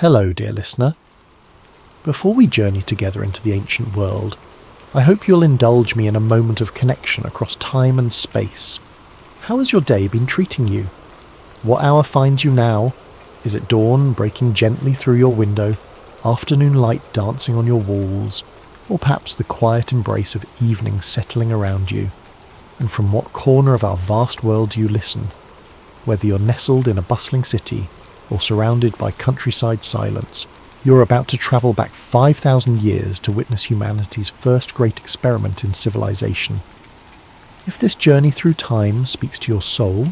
Hello, dear listener. Before we journey together into the ancient world, I hope you'll indulge me in a moment of connection across time and space. How has your day been treating you? What hour finds you now? Is it dawn breaking gently through your window, afternoon light dancing on your walls, or perhaps the quiet embrace of evening settling around you? And from what corner of our vast world do you listen? Whether you're nestled in a bustling city or surrounded by countryside silence, you're about to travel back 5,000 years to witness humanity's first great experiment in civilization. If this journey through time speaks to your soul,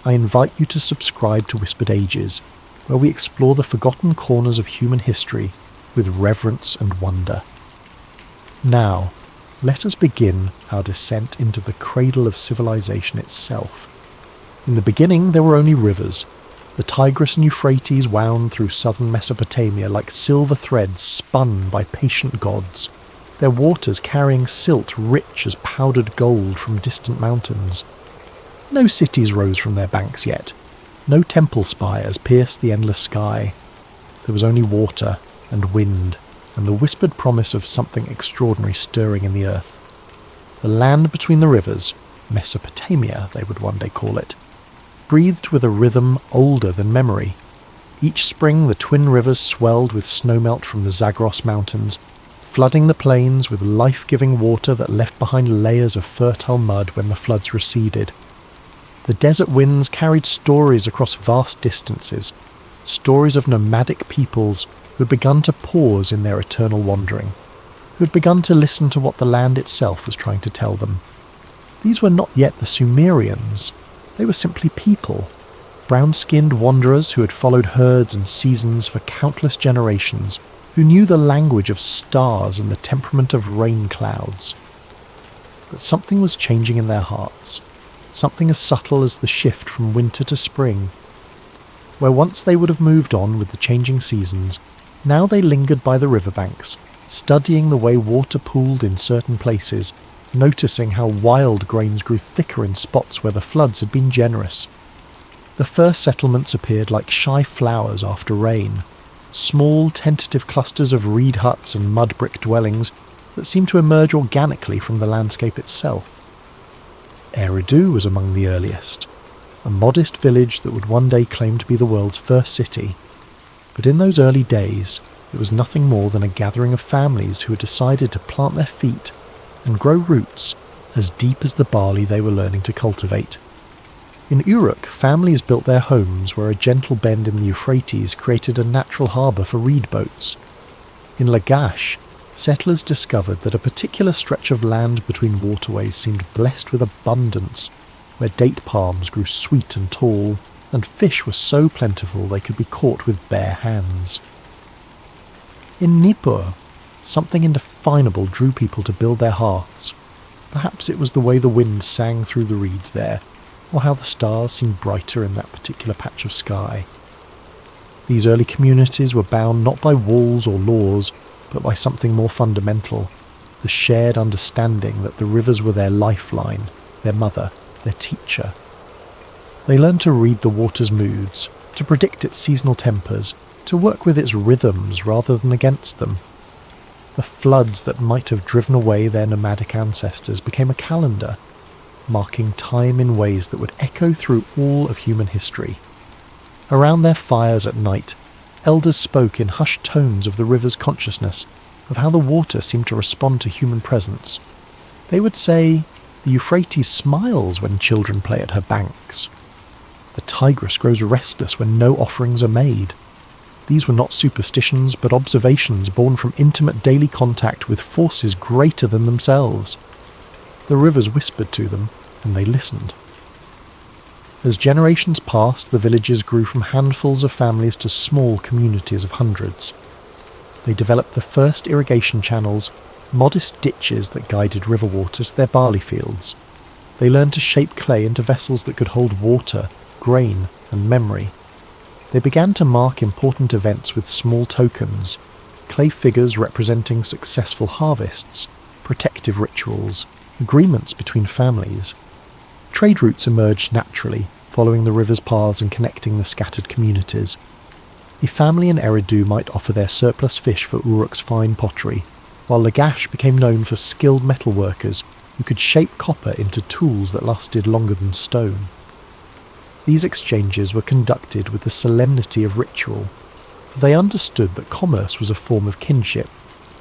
I invite you to subscribe to Whispered Ages, where we explore the forgotten corners of human history with reverence and wonder. Now, let us begin our descent into the cradle of civilization itself. In the beginning, there were only rivers. The Tigris and Euphrates wound through southern Mesopotamia like silver threads spun by patient gods, their waters carrying silt rich as powdered gold from distant mountains. No cities rose from their banks yet. No temple spires pierced the endless sky. There was only water and wind and the whispered promise of something extraordinary stirring in the earth. The land between the rivers, Mesopotamia they would one day call it, breathed with a rhythm older than memory. Each spring the twin rivers swelled with snowmelt from the Zagros mountains, flooding the plains with life-giving water that left behind layers of fertile mud when the floods receded. The desert winds carried stories across vast distances, stories of nomadic peoples who had begun to pause in their eternal wandering, who had begun to listen to what the land itself was trying to tell them. These were not yet the Sumerians. They were simply people, brown-skinned wanderers who had followed herds and seasons for countless generations, who knew the language of stars and the temperament of rain clouds. But something was changing in their hearts, something as subtle as the shift from winter to spring. Where once they would have moved on with the changing seasons, now they lingered by the riverbanks, studying the way water pooled in certain places, noticing how wild grains grew thicker in spots where the floods had been generous. The first settlements appeared like shy flowers after rain, small tentative clusters of reed huts and mud brick dwellings that seemed to emerge organically from the landscape itself. Eridu was among the earliest, a modest village that would one day claim to be the world's first city. But in those early days, it was nothing more than a gathering of families who had decided to plant their feet and grow roots as deep as the barley they were learning to cultivate. In Uruk, families built their homes where a gentle bend in the Euphrates created a natural harbour for reed boats. In Lagash, settlers discovered that a particular stretch of land between waterways seemed blessed with abundance, where date palms grew sweet and tall, and fish were so plentiful they could be caught with bare hands. In Nippur, something indefinable drew people to build their hearths. Perhaps it was the way the wind sang through the reeds there, or how the stars seemed brighter in that particular patch of sky. These early communities were bound not by walls or laws, but by something more fundamental, the shared understanding that the rivers were their lifeline, their mother, their teacher. They learned to read the water's moods, to predict its seasonal tempers, to work with its rhythms rather than against them. The floods that might have driven away their nomadic ancestors became a calendar, marking time in ways that would echo through all of human history. Around their fires at night, elders spoke in hushed tones of the river's consciousness, of how the water seemed to respond to human presence. They would say, "The Euphrates smiles when children play at her banks. The Tigris grows restless when no offerings are made." These were not superstitions, but observations born from intimate daily contact with forces greater than themselves. The rivers whispered to them, and they listened. As generations passed, the villages grew from handfuls of families to small communities of hundreds. They developed the first irrigation channels, modest ditches that guided river water to their barley fields. They learned to shape clay into vessels that could hold water, grain, and memory. They began to mark important events with small tokens, clay figures representing successful harvests, protective rituals, agreements between families. Trade routes emerged naturally, following the river's paths and connecting the scattered communities. A family in Eridu might offer their surplus fish for Uruk's fine pottery, while Lagash became known for skilled metalworkers who could shape copper into tools that lasted longer than stone. These exchanges were conducted with the solemnity of ritual. They understood that commerce was a form of kinship,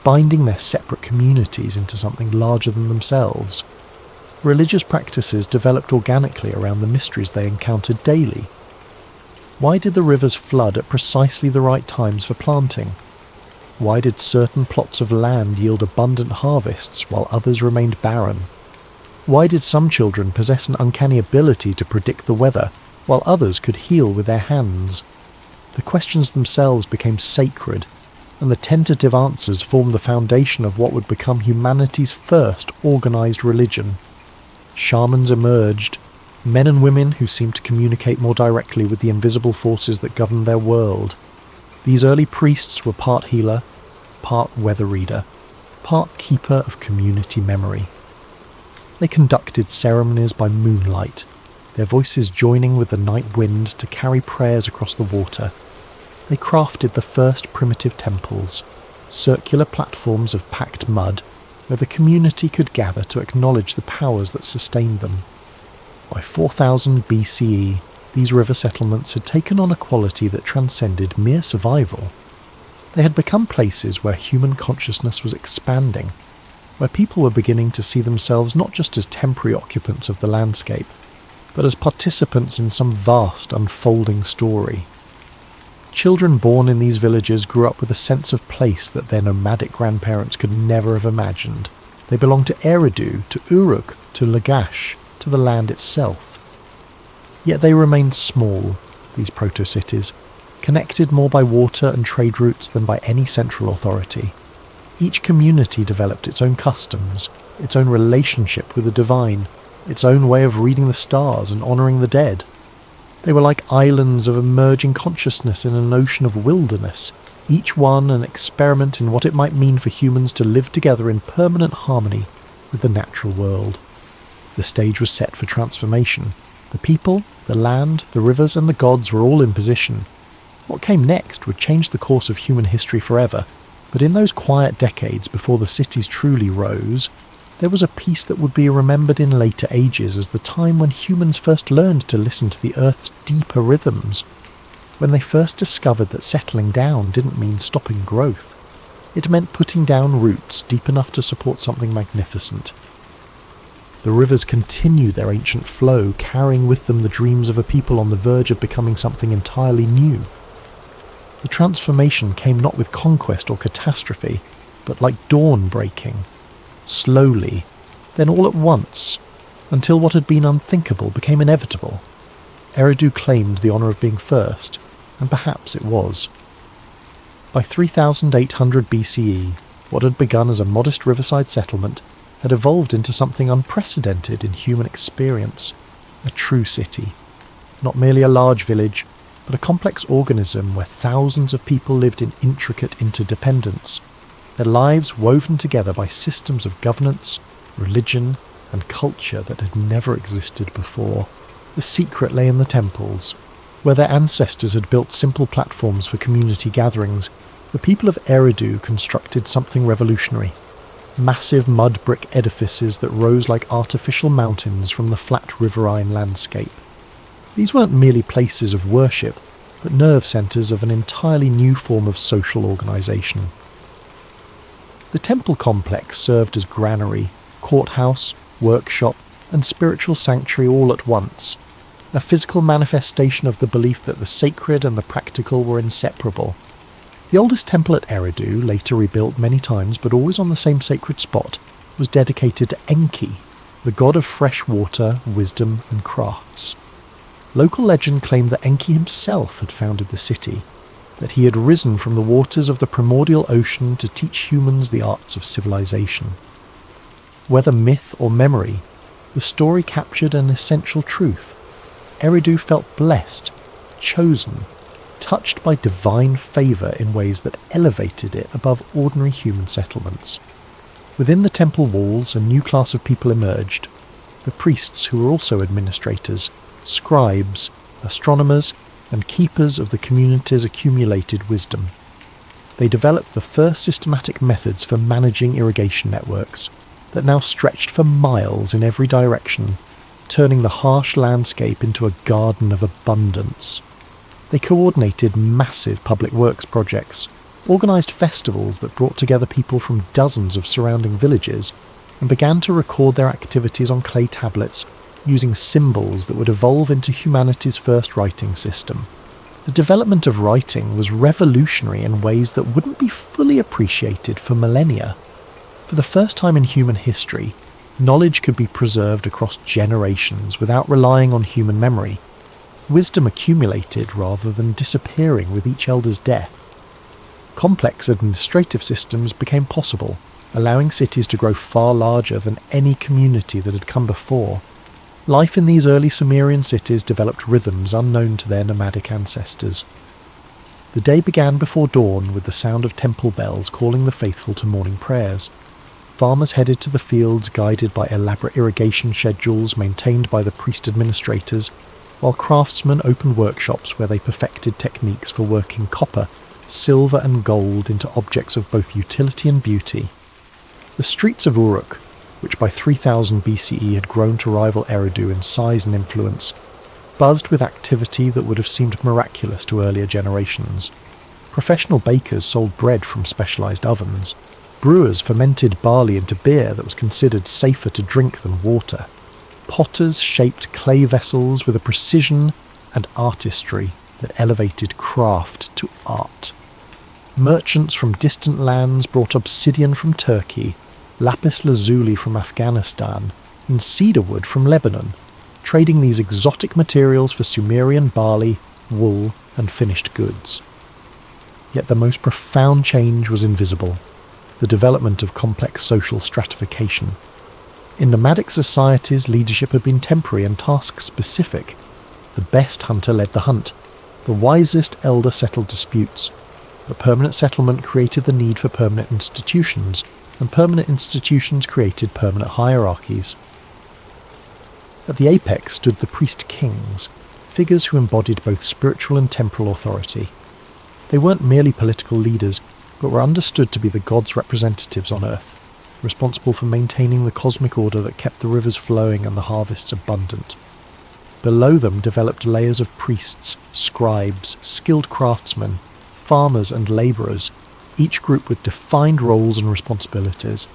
binding their separate communities into something larger than themselves. Religious practices developed organically around the mysteries they encountered daily. Why did the rivers flood at precisely the right times for planting? Why did certain plots of land yield abundant harvests while others remained barren? Why did some children possess an uncanny ability to predict the weather, while others could heal with their hands? The questions themselves became sacred, and the tentative answers formed the foundation of what would become humanity's first organised religion. Shamans emerged, men and women who seemed to communicate more directly with the invisible forces that governed their world. These early priests were part healer, part weather reader, part keeper of community memory. They conducted ceremonies by moonlight, their voices joining with the night wind to carry prayers across the water. They crafted the first primitive temples, circular platforms of packed mud where the community could gather to acknowledge the powers that sustained them. By 4000 BCE, these river settlements had taken on a quality that transcended mere survival. They had become places where human consciousness was expanding, where people were beginning to see themselves not just as temporary occupants of the landscape, but as participants in some vast unfolding story. Children born in these villages grew up with a sense of place that their nomadic grandparents could never have imagined. They belonged to Eridu, to Uruk, to Lagash, to the land itself. Yet they remained small, these proto-cities, connected more by water and trade routes than by any central authority. Each community developed its own customs, its own relationship with the divine, its own way of reading the stars and honouring the dead. They were like islands of emerging consciousness in an ocean of wilderness, each one an experiment in what it might mean for humans to live together in permanent harmony with the natural world. The stage was set for transformation. The people, the land, the rivers and the gods were all in position. What came next would change the course of human history forever, but in those quiet decades before the cities truly rose, there was a piece that would be remembered in later ages as the time when humans first learned to listen to the Earth's deeper rhythms, when they first discovered that settling down didn't mean stopping growth. It meant putting down roots deep enough to support something magnificent. The rivers continued their ancient flow, carrying with them the dreams of a people on the verge of becoming something entirely new. The transformation came not with conquest or catastrophe, but like dawn breaking. Slowly, then all at once, until what had been unthinkable became inevitable. Eridu claimed the honour of being first, and perhaps it was. By 3800 BCE, what had begun as a modest riverside settlement had evolved into something unprecedented in human experience, a true city. Not merely a large village, but a complex organism where thousands of people lived in intricate interdependence, their lives woven together by systems of governance, religion, and culture that had never existed before. The secret lay in the temples. Where their ancestors had built simple platforms for community gatherings, the people of Eridu constructed something revolutionary. Massive mud brick edifices that rose like artificial mountains from the flat riverine landscape. These weren't merely places of worship, but nerve centres of an entirely new form of social organisation. The temple complex served as granary, courthouse, workshop, and spiritual sanctuary all at once, a physical manifestation of the belief that the sacred and the practical were inseparable. The oldest temple at Eridu, later rebuilt many times but always on the same sacred spot, was dedicated to Enki, the god of fresh water, wisdom, and crafts. Local legend claimed that Enki himself had founded the city, that he had risen from the waters of the primordial ocean to teach humans the arts of civilization. Whether myth or memory, the story captured an essential truth. Eridu felt blessed, chosen, touched by divine favour in ways that elevated it above ordinary human settlements. Within the temple walls, a new class of people emerged, the priests who were also administrators, scribes, astronomers, and keepers of the community's accumulated wisdom. They developed the first systematic methods for managing irrigation networks that now stretched for miles in every direction, turning the harsh landscape into a garden of abundance. They coordinated massive public works projects, organised festivals that brought together people from dozens of surrounding villages, and began to record their activities on clay tablets using symbols that would evolve into humanity's first writing system. The development of writing was revolutionary in ways that wouldn't be fully appreciated for millennia. For the first time in human history, knowledge could be preserved across generations without relying on human memory. Wisdom accumulated rather than disappearing with each elder's death. Complex administrative systems became possible, allowing cities to grow far larger than any community that had come before. Life in these early Sumerian cities developed rhythms unknown to their nomadic ancestors. The day began before dawn with the sound of temple bells calling the faithful to morning prayers. Farmers headed to the fields guided by elaborate irrigation schedules maintained by the priest administrators, while craftsmen opened workshops where they perfected techniques for working copper, silver and gold into objects of both utility and beauty. The streets of Uruk, which by 3000 BCE had grown to rival Eridu in size and influence, buzzed with activity that would have seemed miraculous to earlier generations. Professional bakers sold bread from specialised ovens. Brewers fermented barley into beer that was considered safer to drink than water. Potters shaped clay vessels with a precision and artistry that elevated craft to art. Merchants from distant lands brought obsidian from Turkey, lapis lazuli from Afghanistan, and cedar wood from Lebanon, trading these exotic materials for Sumerian barley, wool, and finished goods. Yet the most profound change was invisible: the development of complex social stratification. In nomadic societies, leadership had been temporary and task-specific. The best hunter led the hunt. The wisest elder settled disputes. But permanent settlement created the need for permanent institutions, and permanent institutions created permanent hierarchies. At the apex stood the priest-kings, figures who embodied both spiritual and temporal authority. They weren't merely political leaders, but were understood to be the gods' representatives on Earth, responsible for maintaining the cosmic order that kept the rivers flowing and the harvests abundant. Below them developed layers of priests, scribes, skilled craftsmen, farmers and labourers, each group with defined roles and responsibilities.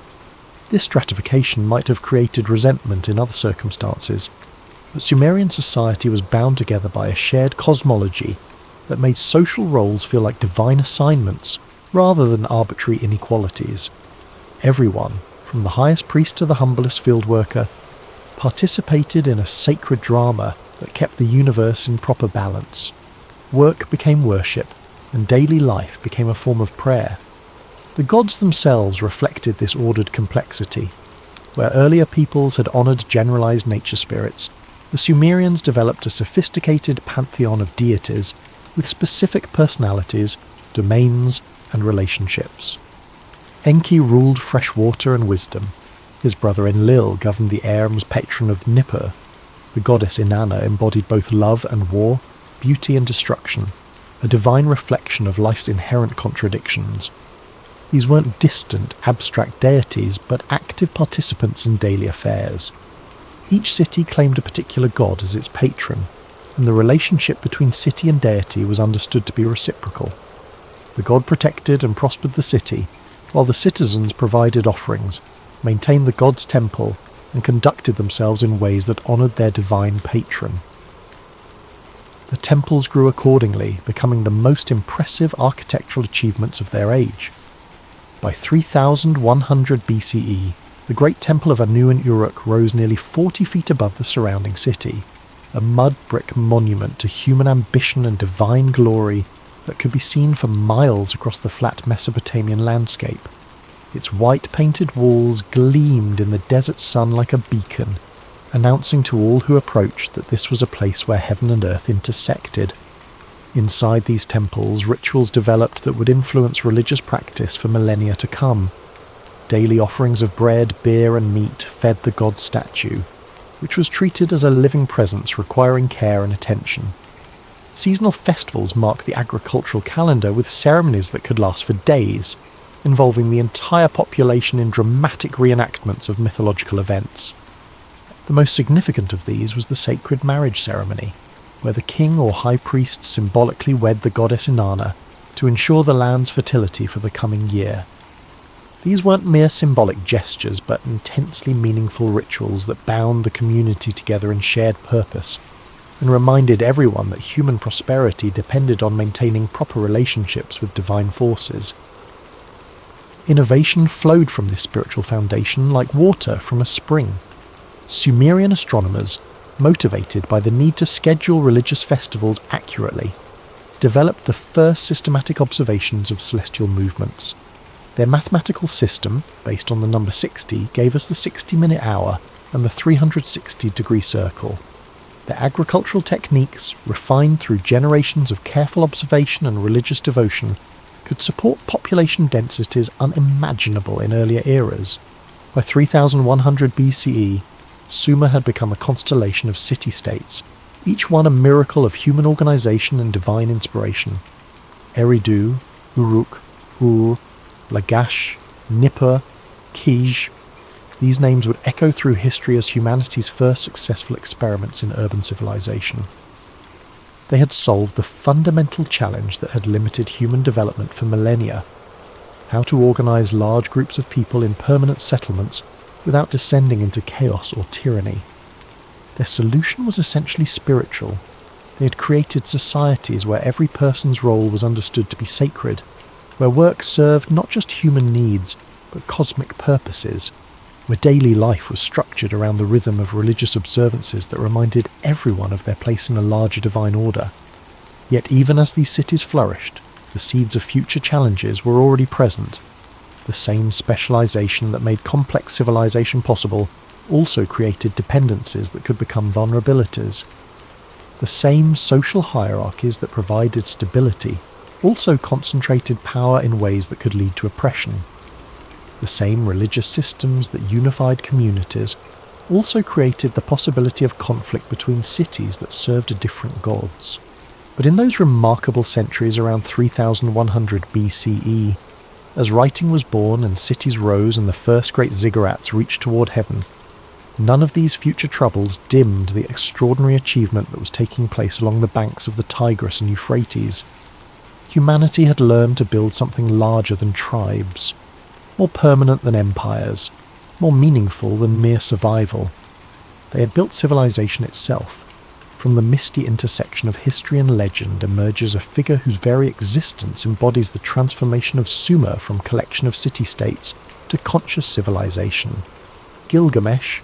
This stratification might have created resentment in other circumstances, but Sumerian society was bound together by a shared cosmology that made social roles feel like divine assignments rather than arbitrary inequalities. Everyone, from the highest priest to the humblest field worker, participated in a sacred drama that kept the universe in proper balance. Work became worship, and daily life became a form of prayer. The gods themselves reflected this ordered complexity. Where earlier peoples had honoured generalised nature spirits, the Sumerians developed a sophisticated pantheon of deities with specific personalities, domains, and relationships. Enki ruled fresh water and wisdom. His brother Enlil governed the air and was patron of Nippur. The goddess Inanna embodied both love and war, beauty and destruction, a divine reflection of life's inherent contradictions. These weren't distant, abstract deities, but active participants in daily affairs. Each city claimed a particular god as its patron, and the relationship between city and deity was understood to be reciprocal. The god protected and prospered the city, while the citizens provided offerings, maintained the god's temple, and conducted themselves in ways that honoured their divine patron. The temples grew accordingly, becoming the most impressive architectural achievements of their age. By 3100 BCE, the Great Temple of Anu in Uruk rose nearly 40 feet above the surrounding city, a mud-brick monument to human ambition and divine glory that could be seen for miles across the flat Mesopotamian landscape. Its white-painted walls gleamed in the desert sun like a beacon, announcing to all who approached that this was a place where heaven and earth intersected. Inside these temples, rituals developed that would influence religious practice for millennia to come. Daily offerings of bread, beer and meat fed the god statue, which was treated as a living presence requiring care and attention. Seasonal festivals mark the agricultural calendar with ceremonies that could last for days, involving the entire population in dramatic reenactments of mythological events. The most significant of these was the sacred marriage ceremony, where the king or high priest symbolically wed the goddess Inanna to ensure the land's fertility for the coming year. These weren't mere symbolic gestures, but intensely meaningful rituals that bound the community together in shared purpose, and reminded everyone that human prosperity depended on maintaining proper relationships with divine forces. Innovation flowed from this spiritual foundation like water from a spring. Sumerian astronomers, motivated by the need to schedule religious festivals accurately, developed the first systematic observations of celestial movements. Their mathematical system, based on the number 60, gave us the 60-minute hour and the 360-degree circle. Their agricultural techniques, refined through generations of careful observation and religious devotion, could support population densities unimaginable in earlier eras. By 3100 BCE, Sumer had become a constellation of city-states, each one a miracle of human organization and divine inspiration. Eridu, Uruk, Ur, Lagash, Nippur, Kij. These names would echo through history as humanity's first successful experiments in urban civilization. They had solved the fundamental challenge that had limited human development for millennia: how to organize large groups of people in permanent settlements without descending into chaos or tyranny. Their solution was essentially spiritual. They had created societies where every person's role was understood to be sacred, where work served not just human needs, but cosmic purposes, where daily life was structured around the rhythm of religious observances that reminded everyone of their place in a larger divine order. Yet even as these cities flourished, the seeds of future challenges were already present. The same specialization that made complex civilization possible also created dependencies that could become vulnerabilities. The same social hierarchies that provided stability also concentrated power in ways that could lead to oppression. The same religious systems that unified communities also created the possibility of conflict between cities that served different gods. But in those remarkable centuries around 3100 BCE, as writing was born and cities rose and the first great ziggurats reached toward heaven, none of these future troubles dimmed the extraordinary achievement that was taking place along the banks of the Tigris and Euphrates. Humanity had learned to build something larger than tribes, more permanent than empires, more meaningful than mere survival. They had built civilization itself. From the misty intersection of history and legend emerges a figure whose very existence embodies the transformation of Sumer from collection of city-states to conscious civilization. Gilgamesh,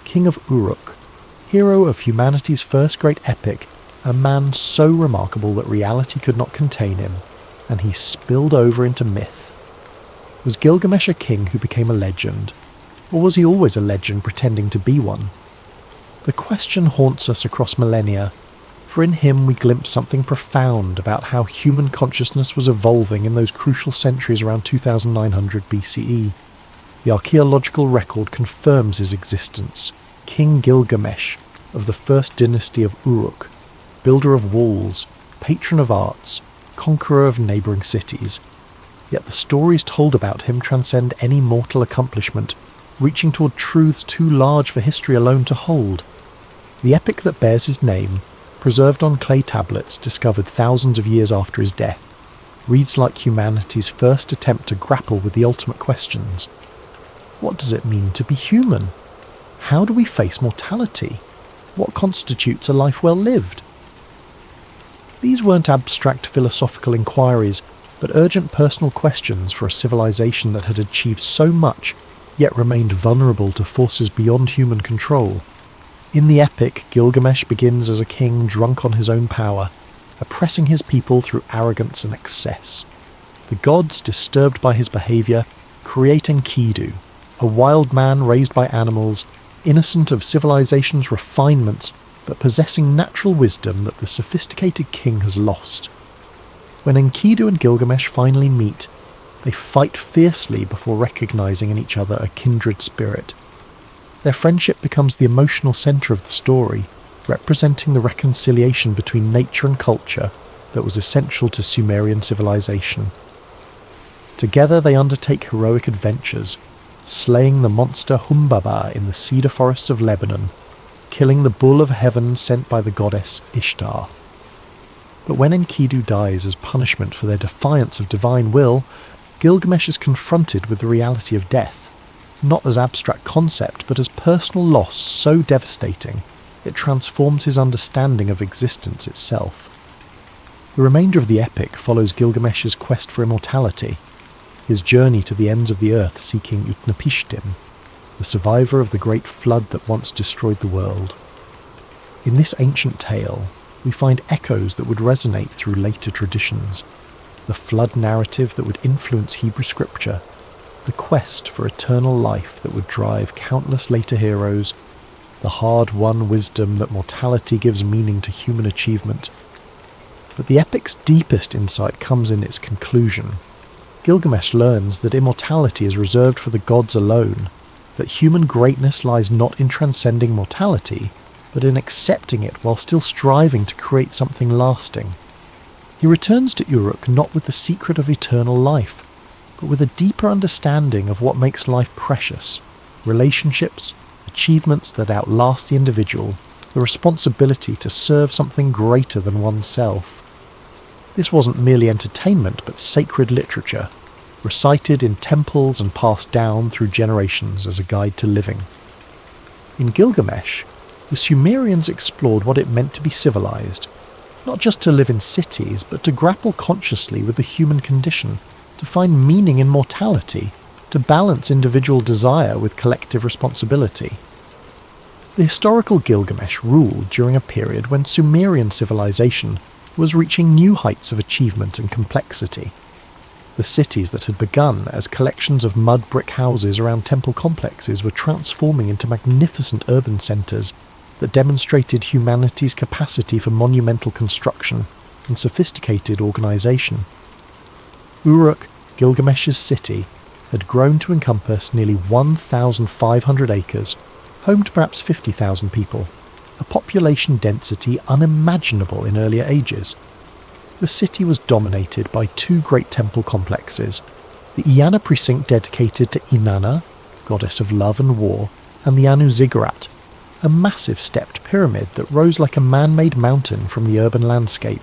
king of Uruk, hero of humanity's first great epic, a man so remarkable that reality could not contain him, and he spilled over into myth. Was Gilgamesh a king who became a legend, or was he always a legend pretending to be one? The question haunts us across millennia, for in him we glimpse something profound about how human consciousness was evolving in those crucial centuries around 2900 BCE. The archaeological record confirms his existence. King Gilgamesh, of the first dynasty of Uruk, builder of walls, patron of arts, conqueror of neighbouring cities. Yet the stories told about him transcend any mortal accomplishment, reaching toward truths too large for history alone to hold. The epic that bears his name, preserved on clay tablets discovered thousands of years after his death, reads like humanity's first attempt to grapple with the ultimate questions. What does it mean to be human? How do we face mortality? What constitutes a life well lived? These weren't abstract philosophical inquiries, but urgent personal questions for a civilization that had achieved so much, yet remained vulnerable to forces beyond human control. In the epic, Gilgamesh begins as a king drunk on his own power, oppressing his people through arrogance and excess. The gods, disturbed by his behaviour, create Enkidu, a wild man raised by animals, innocent of civilization's refinements, but possessing natural wisdom that the sophisticated king has lost. When Enkidu and Gilgamesh finally meet, they fight fiercely before recognizing in each other a kindred spirit. Their friendship becomes the emotional centre of the story, representing the reconciliation between nature and culture that was essential to Sumerian civilization. Together they undertake heroic adventures, slaying the monster Humbaba in the cedar forests of Lebanon, killing the bull of heaven sent by the goddess Ishtar. But when Enkidu dies as punishment for their defiance of divine will, Gilgamesh is confronted with the reality of death, not as abstract concept but as personal loss so devastating it transforms his understanding of existence itself. The remainder of the epic follows Gilgamesh's quest for immortality, his journey to the ends of the earth seeking Utnapishtim, the survivor of the great flood that once destroyed the world. In this ancient tale, we find echoes that would resonate through later traditions, the flood narrative that would influence Hebrew scripture, the quest for eternal life that would drive countless later heroes, the hard-won wisdom that mortality gives meaning to human achievement. But the epic's deepest insight comes in its conclusion. Gilgamesh learns that immortality is reserved for the gods alone, that human greatness lies not in transcending mortality, but in accepting it while still striving to create something lasting. He returns to Uruk not with the secret of eternal life, but with a deeper understanding of what makes life precious, relationships, achievements that outlast the individual, the responsibility to serve something greater than oneself. This wasn't merely entertainment, but sacred literature, recited in temples and passed down through generations as a guide to living. In Gilgamesh, the Sumerians explored what it meant to be civilized, not just to live in cities, but to grapple consciously with the human condition, to find meaning in mortality, to balance individual desire with collective responsibility. The historical Gilgamesh ruled during a period when Sumerian civilization was reaching new heights of achievement and complexity. The cities that had begun as collections of mud brick houses around temple complexes were transforming into magnificent urban centres that demonstrated humanity's capacity for monumental construction and sophisticated organisation. Uruk, Gilgamesh's city, had grown to encompass nearly 1,500 acres, home to perhaps 50,000 people, a population density unimaginable in earlier ages. The city was dominated by two great temple complexes, the Eanna precinct dedicated to Inanna, goddess of love and war, and the Anu Ziggurat, a massive stepped pyramid that rose like a man-made mountain from the urban landscape.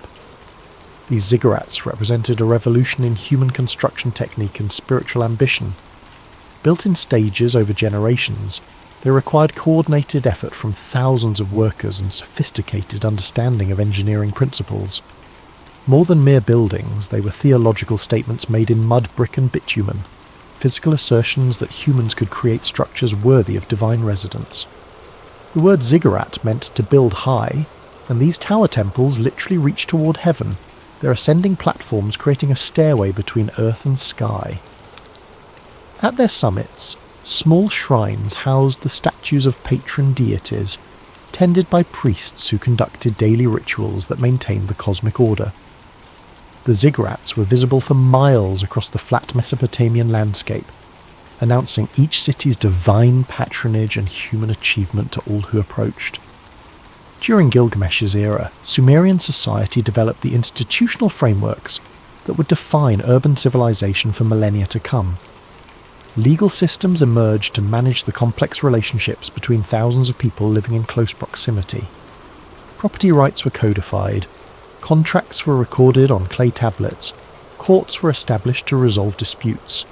These ziggurats represented a revolution in human construction technique and spiritual ambition. Built in stages over generations, they required coordinated effort from thousands of workers and sophisticated understanding of engineering principles. More than mere buildings, they were theological statements made in mud, brick and bitumen, physical assertions that humans could create structures worthy of divine residence. The word ziggurat meant to build high, and these tower temples literally reach toward heaven, their ascending platforms creating a stairway between earth and sky. At their summits, small shrines housed the statues of patron deities, tended by priests who conducted daily rituals that maintained the cosmic order. The ziggurats were visible for miles across the flat Mesopotamian landscape, announcing each city's divine patronage and human achievement to all who approached. During Gilgamesh's era, Sumerian society developed the institutional frameworks that would define urban civilization for millennia to come. Legal systems emerged to manage the complex relationships between thousands of people living in close proximity. Property rights were codified, contracts were recorded on clay tablets, courts were established to resolve disputes.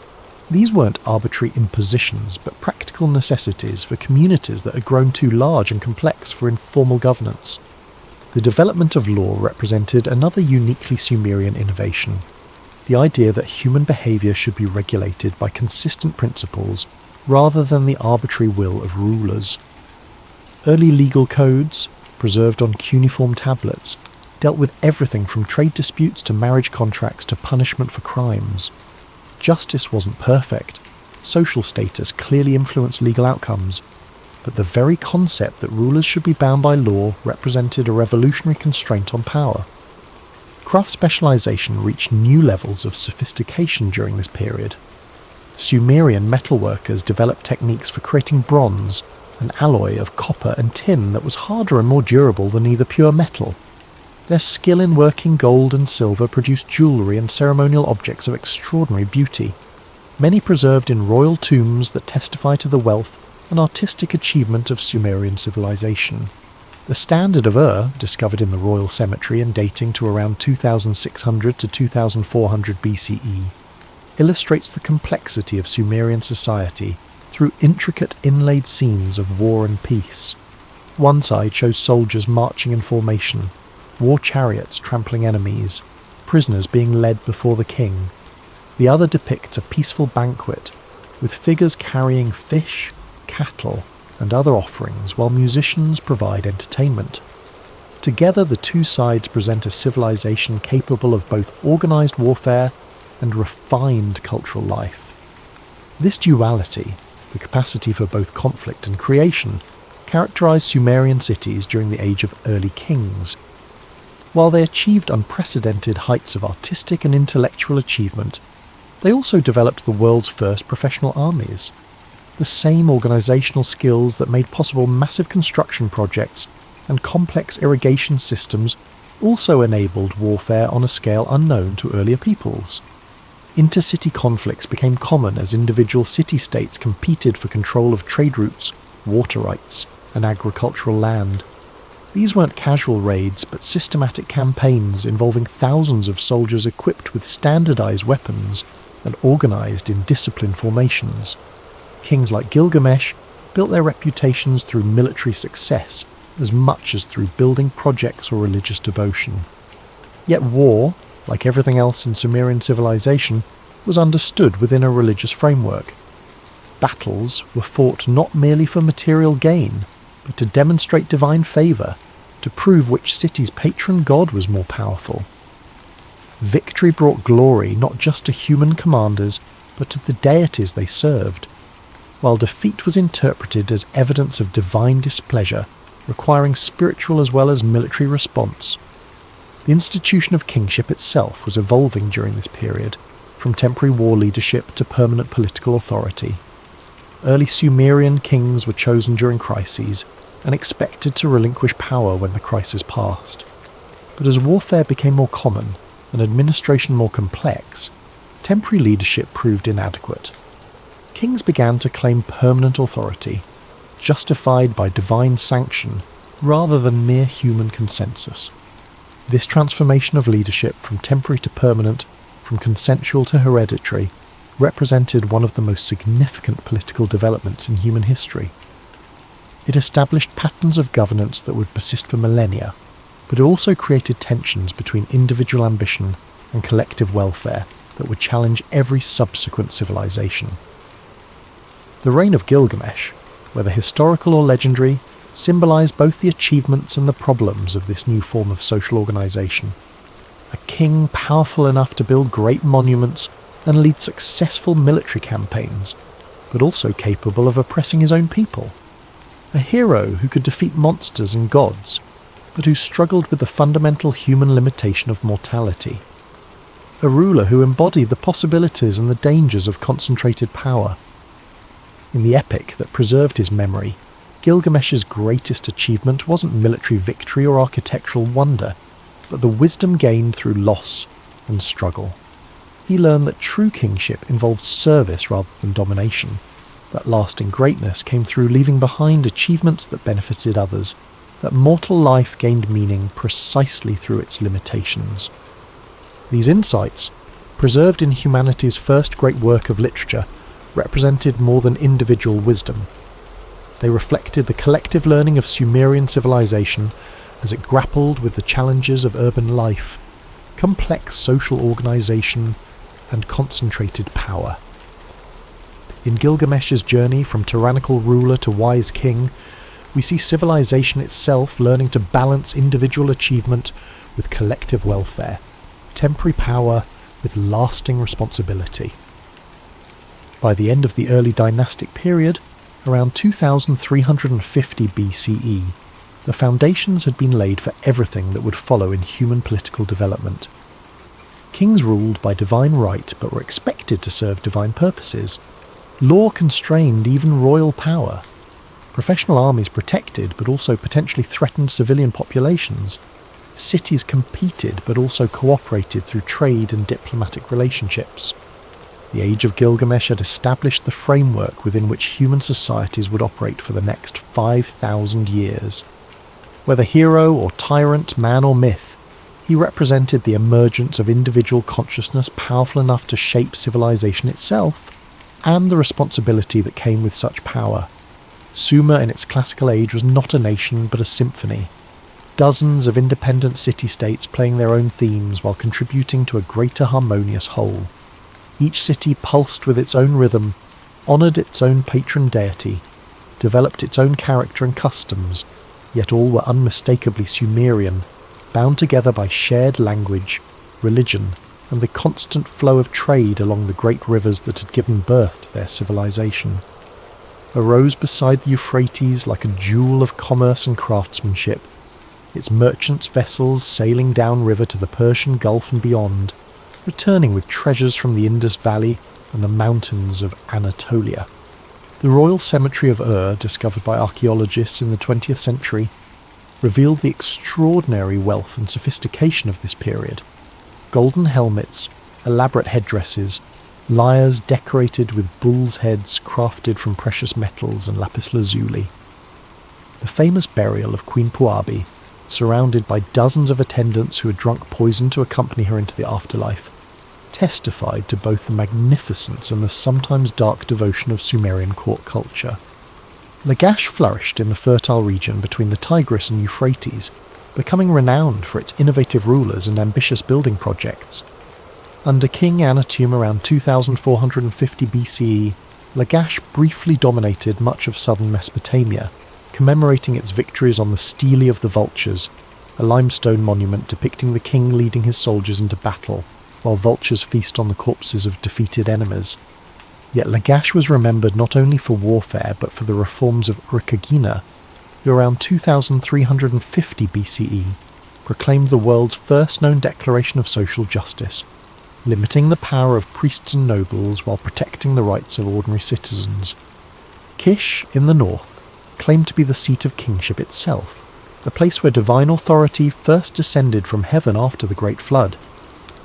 These weren't arbitrary impositions, but practical necessities for communities that had grown too large and complex for informal governance. The development of law represented another uniquely Sumerian innovation, the idea that human behaviour should be regulated by consistent principles rather than the arbitrary will of rulers. Early legal codes, preserved on cuneiform tablets, dealt with everything from trade disputes to marriage contracts to punishment for crimes. Justice wasn't perfect, social status clearly influenced legal outcomes, but the very concept that rulers should be bound by law represented a revolutionary constraint on power. Craft specialization reached new levels of sophistication during this period. Sumerian metalworkers developed techniques for creating bronze, an alloy of copper and tin that was harder and more durable than either pure metal. Their skill in working gold and silver produced jewellery and ceremonial objects of extraordinary beauty, many preserved in royal tombs that testify to the wealth and artistic achievement of Sumerian civilization. The Standard of Ur, discovered in the royal cemetery and dating to around 2600 to 2400 BCE, illustrates the complexity of Sumerian society through intricate inlaid scenes of war and peace. One side shows soldiers marching in formation, war chariots trampling enemies, prisoners being led before the king. The other depicts a peaceful banquet, with figures carrying fish, cattle, and other offerings while musicians provide entertainment. Together the two sides present a civilization capable of both organised warfare and refined cultural life. This duality, the capacity for both conflict and creation, characterised Sumerian cities during the age of early kings. While they achieved unprecedented heights of artistic and intellectual achievement, they also developed the world's first professional armies. The same organisational skills that made possible massive construction projects and complex irrigation systems also enabled warfare on a scale unknown to earlier peoples. Intercity conflicts became common as individual city-states competed for control of trade routes, water rights, and agricultural land. These weren't casual raids, but systematic campaigns involving thousands of soldiers equipped with standardised weapons and organised in disciplined formations. Kings like Gilgamesh built their reputations through military success as much as through building projects or religious devotion. Yet war, like everything else in Sumerian civilization, was understood within a religious framework. Battles were fought not merely for material gain, but to demonstrate divine favour, to prove which city's patron god was more powerful. Victory brought glory not just to human commanders, but to the deities they served, while defeat was interpreted as evidence of divine displeasure, requiring spiritual as well as military response. The institution of kingship itself was evolving during this period, from temporary war leadership to permanent political authority. Early Sumerian kings were chosen during crises and expected to relinquish power when the crisis passed. But as warfare became more common and administration more complex, temporary leadership proved inadequate. Kings began to claim permanent authority, justified by divine sanction rather than mere human consensus. This transformation of leadership from temporary to permanent, from consensual to hereditary, represented one of the most significant political developments in human history. It established patterns of governance that would persist for millennia, but it also created tensions between individual ambition and collective welfare that would challenge every subsequent civilization. The reign of Gilgamesh, whether historical or legendary, symbolised both the achievements and the problems of this new form of social organisation. A king powerful enough to build great monuments and lead successful military campaigns, but also capable of oppressing his own people. A hero who could defeat monsters and gods, but who struggled with the fundamental human limitation of mortality. A ruler who embodied the possibilities and the dangers of concentrated power. In the epic that preserved his memory, Gilgamesh's greatest achievement wasn't military victory or architectural wonder, but the wisdom gained through loss and struggle. He learned that true kingship involved service rather than domination, that lasting greatness came through leaving behind achievements that benefited others, that mortal life gained meaning precisely through its limitations. These insights, preserved in humanity's first great work of literature, represented more than individual wisdom. They reflected the collective learning of Sumerian civilization as it grappled with the challenges of urban life, complex social organization, and concentrated power. In Gilgamesh's journey from tyrannical ruler to wise king, we see civilization itself learning to balance individual achievement with collective welfare, temporary power with lasting responsibility. By the end of the early dynastic period, around 2350 BCE, the foundations had been laid for everything that would follow in human political development. Kings ruled by divine right but were expected to serve divine purposes. Law constrained even royal power. Professional armies protected but also potentially threatened civilian populations. Cities competed but also cooperated through trade and diplomatic relationships. The Age of Gilgamesh had established the framework within which human societies would operate for the next 5,000 years. Whether hero or tyrant, man or myth, he represented the emergence of individual consciousness powerful enough to shape civilization itself, and the responsibility that came with such power. Sumer in its classical age was not a nation but a symphony. Dozens of independent city-states playing their own themes while contributing to a greater harmonious whole. Each city pulsed with its own rhythm, honoured its own patron deity, developed its own character and customs, yet all were unmistakably Sumerian, bound together by shared language, religion, and the constant flow of trade along the great rivers that had given birth to their civilization. Arose beside the Euphrates like a jewel of commerce and craftsmanship, its merchants' vessels sailing downriver to the Persian Gulf and beyond, returning with treasures from the Indus Valley and the mountains of Anatolia. The royal cemetery of Ur, discovered by archaeologists in the 20th century, revealed the extraordinary wealth and sophistication of this period. Golden helmets, elaborate headdresses, lyres decorated with bulls' heads crafted from precious metals and lapis lazuli. The famous burial of Queen Puabi, surrounded by dozens of attendants who had drunk poison to accompany her into the afterlife, testified to both the magnificence and the sometimes dark devotion of Sumerian court culture. Lagash flourished in the fertile region between the Tigris and Euphrates, becoming renowned for its innovative rulers and ambitious building projects. Under King Anatum around 2450 BCE, Lagash briefly dominated much of southern Mesopotamia, commemorating its victories on the Stele of the Vultures, a limestone monument depicting the king leading his soldiers into battle, while vultures feast on the corpses of defeated enemies. Yet Lagash was remembered not only for warfare but for the reforms of Urukagina, who around 2350 BCE proclaimed the world's first known declaration of social justice, limiting the power of priests and nobles while protecting the rights of ordinary citizens. Kish, in the north, claimed to be the seat of kingship itself, the place where divine authority first descended from heaven after the Great Flood.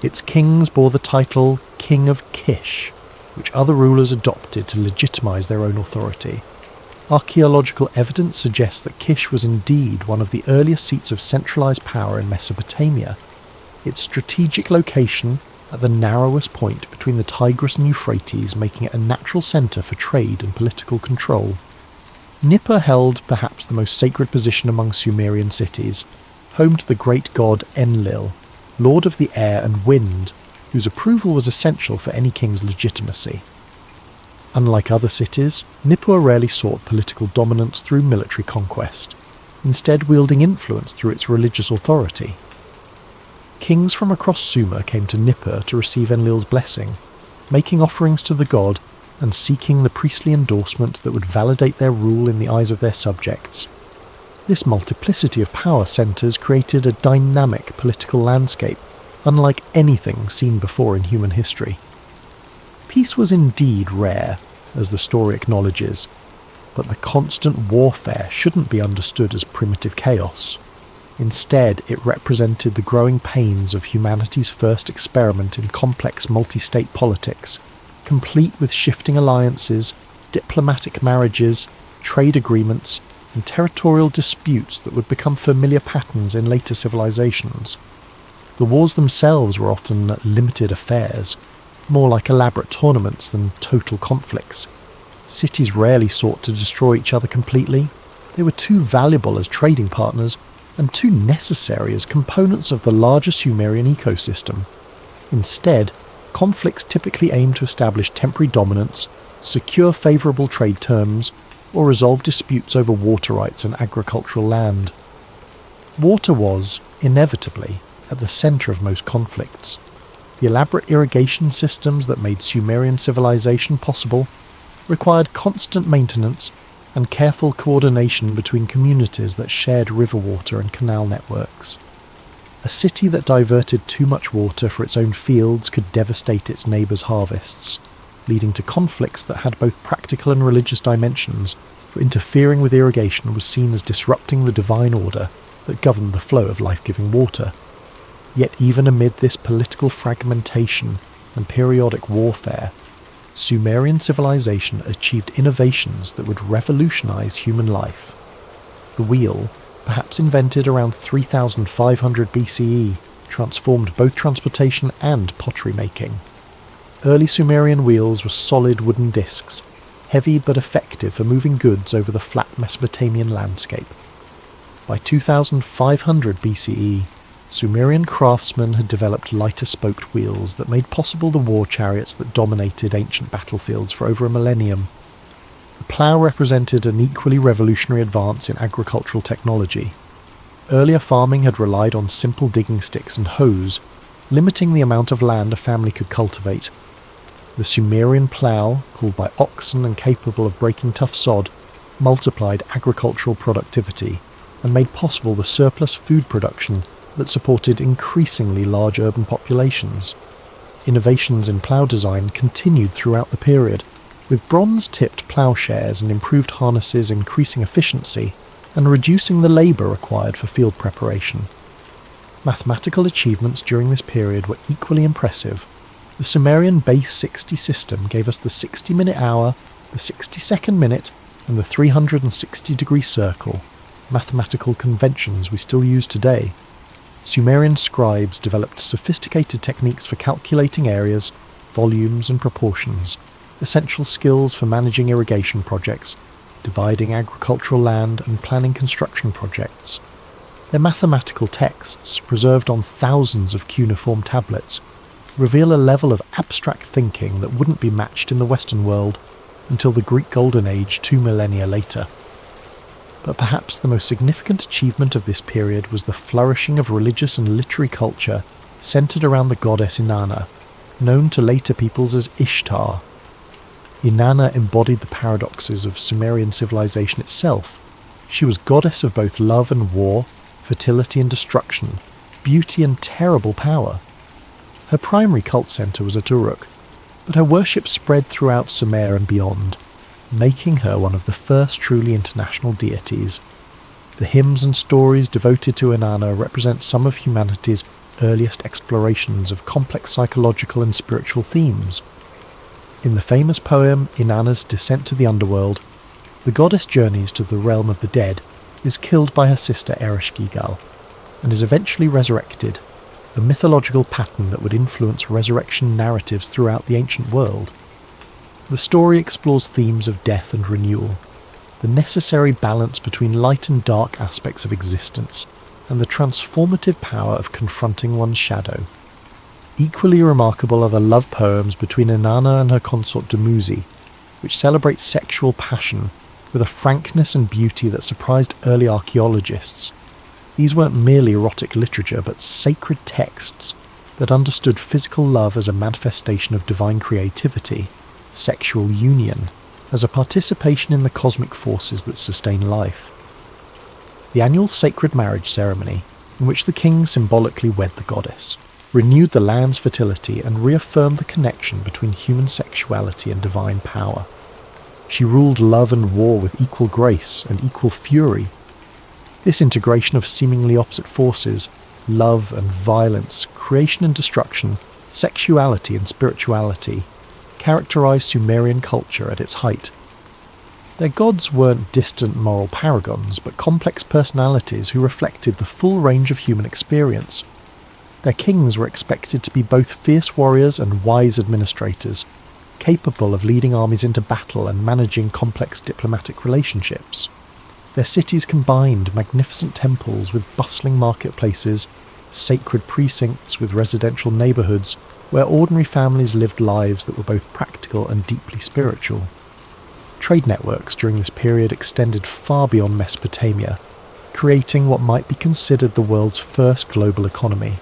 Its kings bore the title King of Kish, which other rulers adopted to legitimize their own authority. Archaeological evidence suggests that Kish was indeed one of the earliest seats of centralized power in Mesopotamia. Its strategic location at the narrowest point between the Tigris and Euphrates making it a natural centre for trade and political control. Nippur held perhaps the most sacred position among Sumerian cities, home to the great god Enlil, lord of the air and wind, whose approval was essential for any king's legitimacy. Unlike other cities, Nippur rarely sought political dominance through military conquest, instead wielding influence through its religious authority. Kings from across Sumer came to Nippur to receive Enlil's blessing, making offerings to the god and seeking the priestly endorsement that would validate their rule in the eyes of their subjects. This multiplicity of power centres created a dynamic political landscape, unlike anything seen before in human history. Peace was indeed rare, as the story acknowledges, but the constant warfare shouldn't be understood as primitive chaos. Instead, it represented the growing pains of humanity's first experiment in complex multi-state politics, complete with shifting alliances, diplomatic marriages, trade agreements, and territorial disputes that would become familiar patterns in later civilizations. The wars themselves were often limited affairs, more like elaborate tournaments than total conflicts. Cities rarely sought to destroy each other completely. They were too valuable as trading partners and too necessary as components of the larger Sumerian ecosystem. Instead, conflicts typically aimed to establish temporary dominance, secure favourable trade terms, or resolve disputes over water rights and agricultural land. Water was, inevitably, at the centre of most conflicts. The elaborate irrigation systems that made Sumerian civilization possible required constant maintenance and careful coordination between communities that shared river water and canal networks. A city that diverted too much water for its own fields could devastate its neighbours' harvests, leading to conflicts that had both practical and religious dimensions, for interfering with irrigation was seen as disrupting the divine order that governed the flow of life-giving water. Yet even amid this political fragmentation and periodic warfare, Sumerian civilization achieved innovations that would revolutionize human life. The wheel, perhaps invented around 3500 BCE, transformed both transportation and pottery making. Early Sumerian wheels were solid wooden discs, heavy but effective for moving goods over the flat Mesopotamian landscape. By 2500 BCE, Sumerian craftsmen had developed lighter spoked wheels that made possible the war chariots that dominated ancient battlefields for over a millennium. The plough represented an equally revolutionary advance in agricultural technology. Earlier farming had relied on simple digging sticks and hoes, limiting the amount of land a family could cultivate. The Sumerian plough, called by oxen and capable of breaking tough sod, multiplied agricultural productivity and made possible the surplus food production that supported increasingly large urban populations. Innovations in plough design continued throughout the period, with bronze-tipped ploughshares and improved harnesses increasing efficiency and reducing the labour required for field preparation. Mathematical achievements during this period were equally impressive. The Sumerian base 60 system gave us the 60-minute hour, the 60-second minute, and the 360-degree circle, mathematical conventions we still use today. Sumerian scribes developed sophisticated techniques for calculating areas, volumes, and proportions, essential skills for managing irrigation projects, dividing agricultural land, and planning construction projects. Their mathematical texts, preserved on thousands of cuneiform tablets, reveal a level of abstract thinking that wouldn't be matched in the Western world until the Greek Golden Age 2 millennia later. But perhaps the most significant achievement of this period was the flourishing of religious and literary culture centered around the goddess Inanna, known to later peoples as Ishtar. Inanna embodied the paradoxes of Sumerian civilization itself. She was goddess of both love and war, fertility and destruction, beauty and terrible power. Her primary cult centre was at Uruk, but her worship spread throughout Sumer and beyond, making her one of the first truly international deities. The hymns and stories devoted to Inanna represent some of humanity's earliest explorations of complex psychological and spiritual themes. In the famous poem Inanna's Descent to the Underworld, the goddess journeys to the realm of the dead, is killed by her sister Ereshkigal, and is eventually resurrected, a mythological pattern that would influence resurrection narratives throughout the ancient world. The story explores themes of death and renewal, the necessary balance between light and dark aspects of existence, and the transformative power of confronting one's shadow. Equally remarkable are the love poems between Inanna and her consort Dumuzi, which celebrate sexual passion with a frankness and beauty that surprised early archaeologists. These weren't merely erotic literature, but sacred texts that understood physical love as a manifestation of divine creativity, sexual union as a participation in the cosmic forces that sustain life. The annual sacred marriage ceremony, in which the king symbolically wed the goddess, renewed the land's fertility and reaffirmed the connection between human sexuality and divine power. She ruled love and war with equal grace and equal fury. This integration of seemingly opposite forces, love and violence, creation and destruction, sexuality and spirituality, characterized Sumerian culture at its height. Their gods weren't distant moral paragons, but complex personalities who reflected the full range of human experience. Their kings were expected to be both fierce warriors and wise administrators, capable of leading armies into battle and managing complex diplomatic relationships. Their cities combined magnificent temples with bustling marketplaces, sacred precincts with residential neighbourhoods where ordinary families lived lives that were both practical and deeply spiritual. Trade networks during this period extended far beyond Mesopotamia, creating what might be considered the world's first global economy.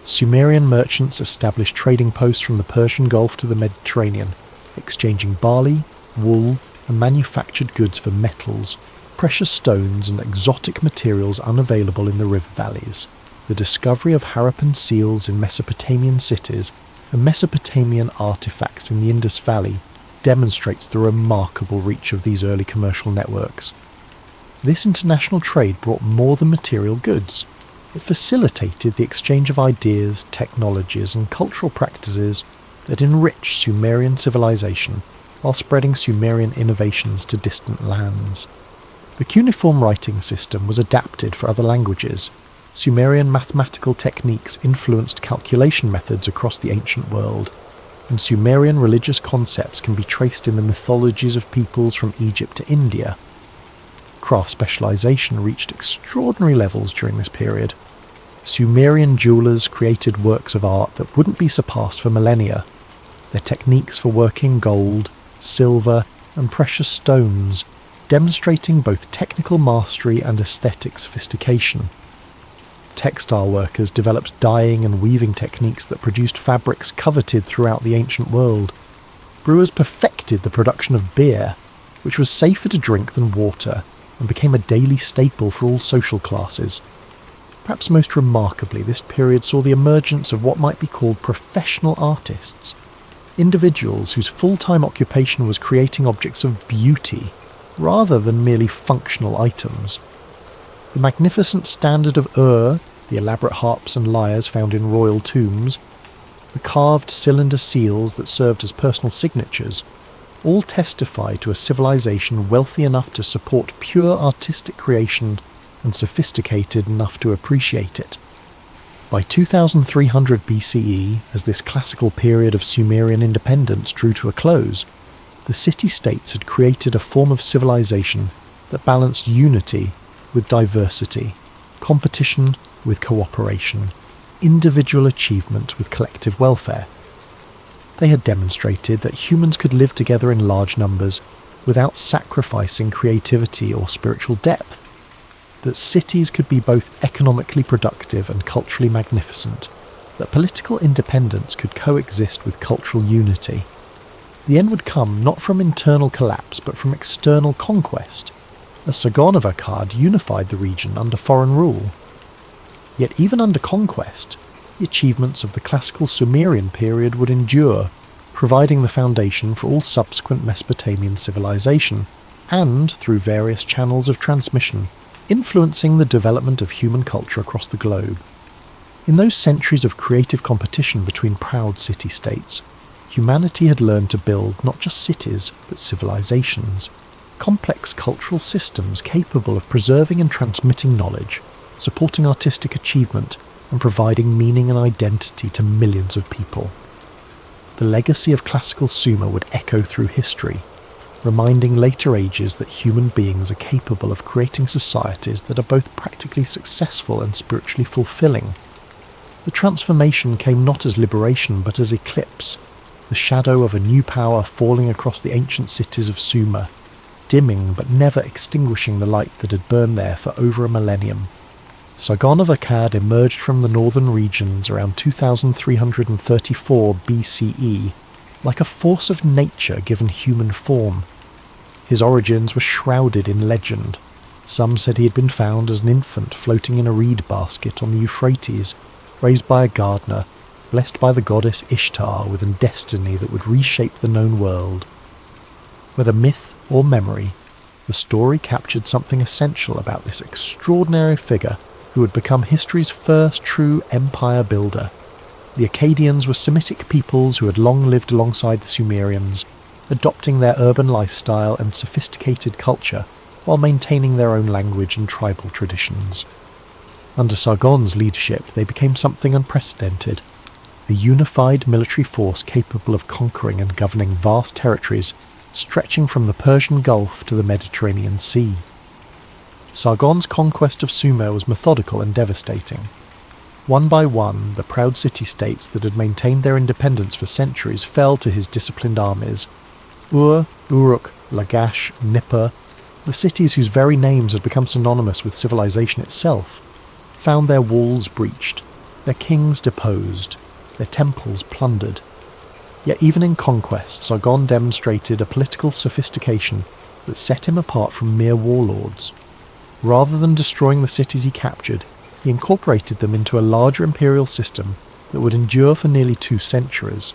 Sumerian merchants established trading posts from the Persian Gulf to the Mediterranean, exchanging barley, wool, and manufactured goods for metals, precious stones, and exotic materials unavailable in the river valleys. The discovery of Harappan seals in Mesopotamian cities and Mesopotamian artifacts in the Indus Valley demonstrates the remarkable reach of these early commercial networks. This international trade brought more than material goods. It facilitated the exchange of ideas, technologies, and cultural practices that enriched Sumerian civilization while spreading Sumerian innovations to distant lands. The cuneiform writing system was adapted for other languages. Sumerian mathematical techniques influenced calculation methods across the ancient world, and Sumerian religious concepts can be traced in the mythologies of peoples from Egypt to India. Craft specialization reached extraordinary levels during this period. Sumerian jewelers created works of art that wouldn't be surpassed for millennia. Their techniques for working gold, silver, and precious stones, demonstrating both technical mastery and aesthetic sophistication. Textile workers developed dyeing and weaving techniques that produced fabrics coveted throughout the ancient world. Brewers perfected the production of beer, which was safer to drink than water, and became a daily staple for all social classes. Perhaps most remarkably, this period saw the emergence of what might be called professional artists, individuals whose full-time occupation was creating objects of beauty, rather than merely functional items. The magnificent standard of the elaborate harps and lyres found in royal tombs, the carved cylinder seals that served as personal signatures, all testify to a civilization wealthy enough to support pure artistic creation and sophisticated enough to appreciate it. By 2300 BCE, as this classical period of Sumerian independence drew to a close, the city-states had created a form of civilization that balanced unity with diversity, competition with cooperation, individual achievement with collective welfare. They had demonstrated that humans could live together in large numbers without sacrificing creativity or spiritual depth, that cities could be both economically productive and culturally magnificent, that political independence could coexist with cultural unity. The end would come not from internal collapse but from external conquest, as Sargon of Akkad unified the region under foreign rule. Yet even under conquest, the achievements of the classical Sumerian period would endure, providing the foundation for all subsequent Mesopotamian civilization, and, through various channels of transmission, influencing the development of human culture across the globe. In those centuries of creative competition between proud city-states, humanity had learned to build not just cities, but civilizations, complex cultural systems capable of preserving and transmitting knowledge, supporting artistic achievement, and providing meaning and identity to millions of people. The legacy of classical Sumer would echo through history, reminding later ages that human beings are capable of creating societies that are both practically successful and spiritually fulfilling. The transformation came not as liberation but as eclipse, the shadow of a new power falling across the ancient cities of Sumer, dimming but never extinguishing the light that had burned there for over a millennium. Sargon of Akkad emerged from the northern regions around 2334 BCE like a force of nature given human form. His origins were shrouded in legend. Some said he had been found as an infant floating in a reed basket on the Euphrates, raised by a gardener, blessed by the goddess Ishtar with a destiny that would reshape the known world. Whether myth or memory, the story captured something essential about this extraordinary figure who would become history's first true empire builder. The Akkadians were Semitic peoples who had long lived alongside the Sumerians, adopting their urban lifestyle and sophisticated culture while maintaining their own language and tribal traditions. Under Sargon's leadership, they became something unprecedented, a unified military force capable of conquering and governing vast territories stretching from the Persian Gulf to the Mediterranean Sea. Sargon's conquest of Sumer was methodical and devastating. One by one, the proud city-states that had maintained their independence for centuries fell to his disciplined armies. Ur, Uruk, Lagash, Nippur, the cities whose very names had become synonymous with civilization itself, found their walls breached, their kings deposed, their temples plundered. Yet even in conquest, Sargon demonstrated a political sophistication that set him apart from mere warlords. Rather than destroying the cities he captured, he incorporated them into a larger imperial system that would endure for nearly 2 centuries.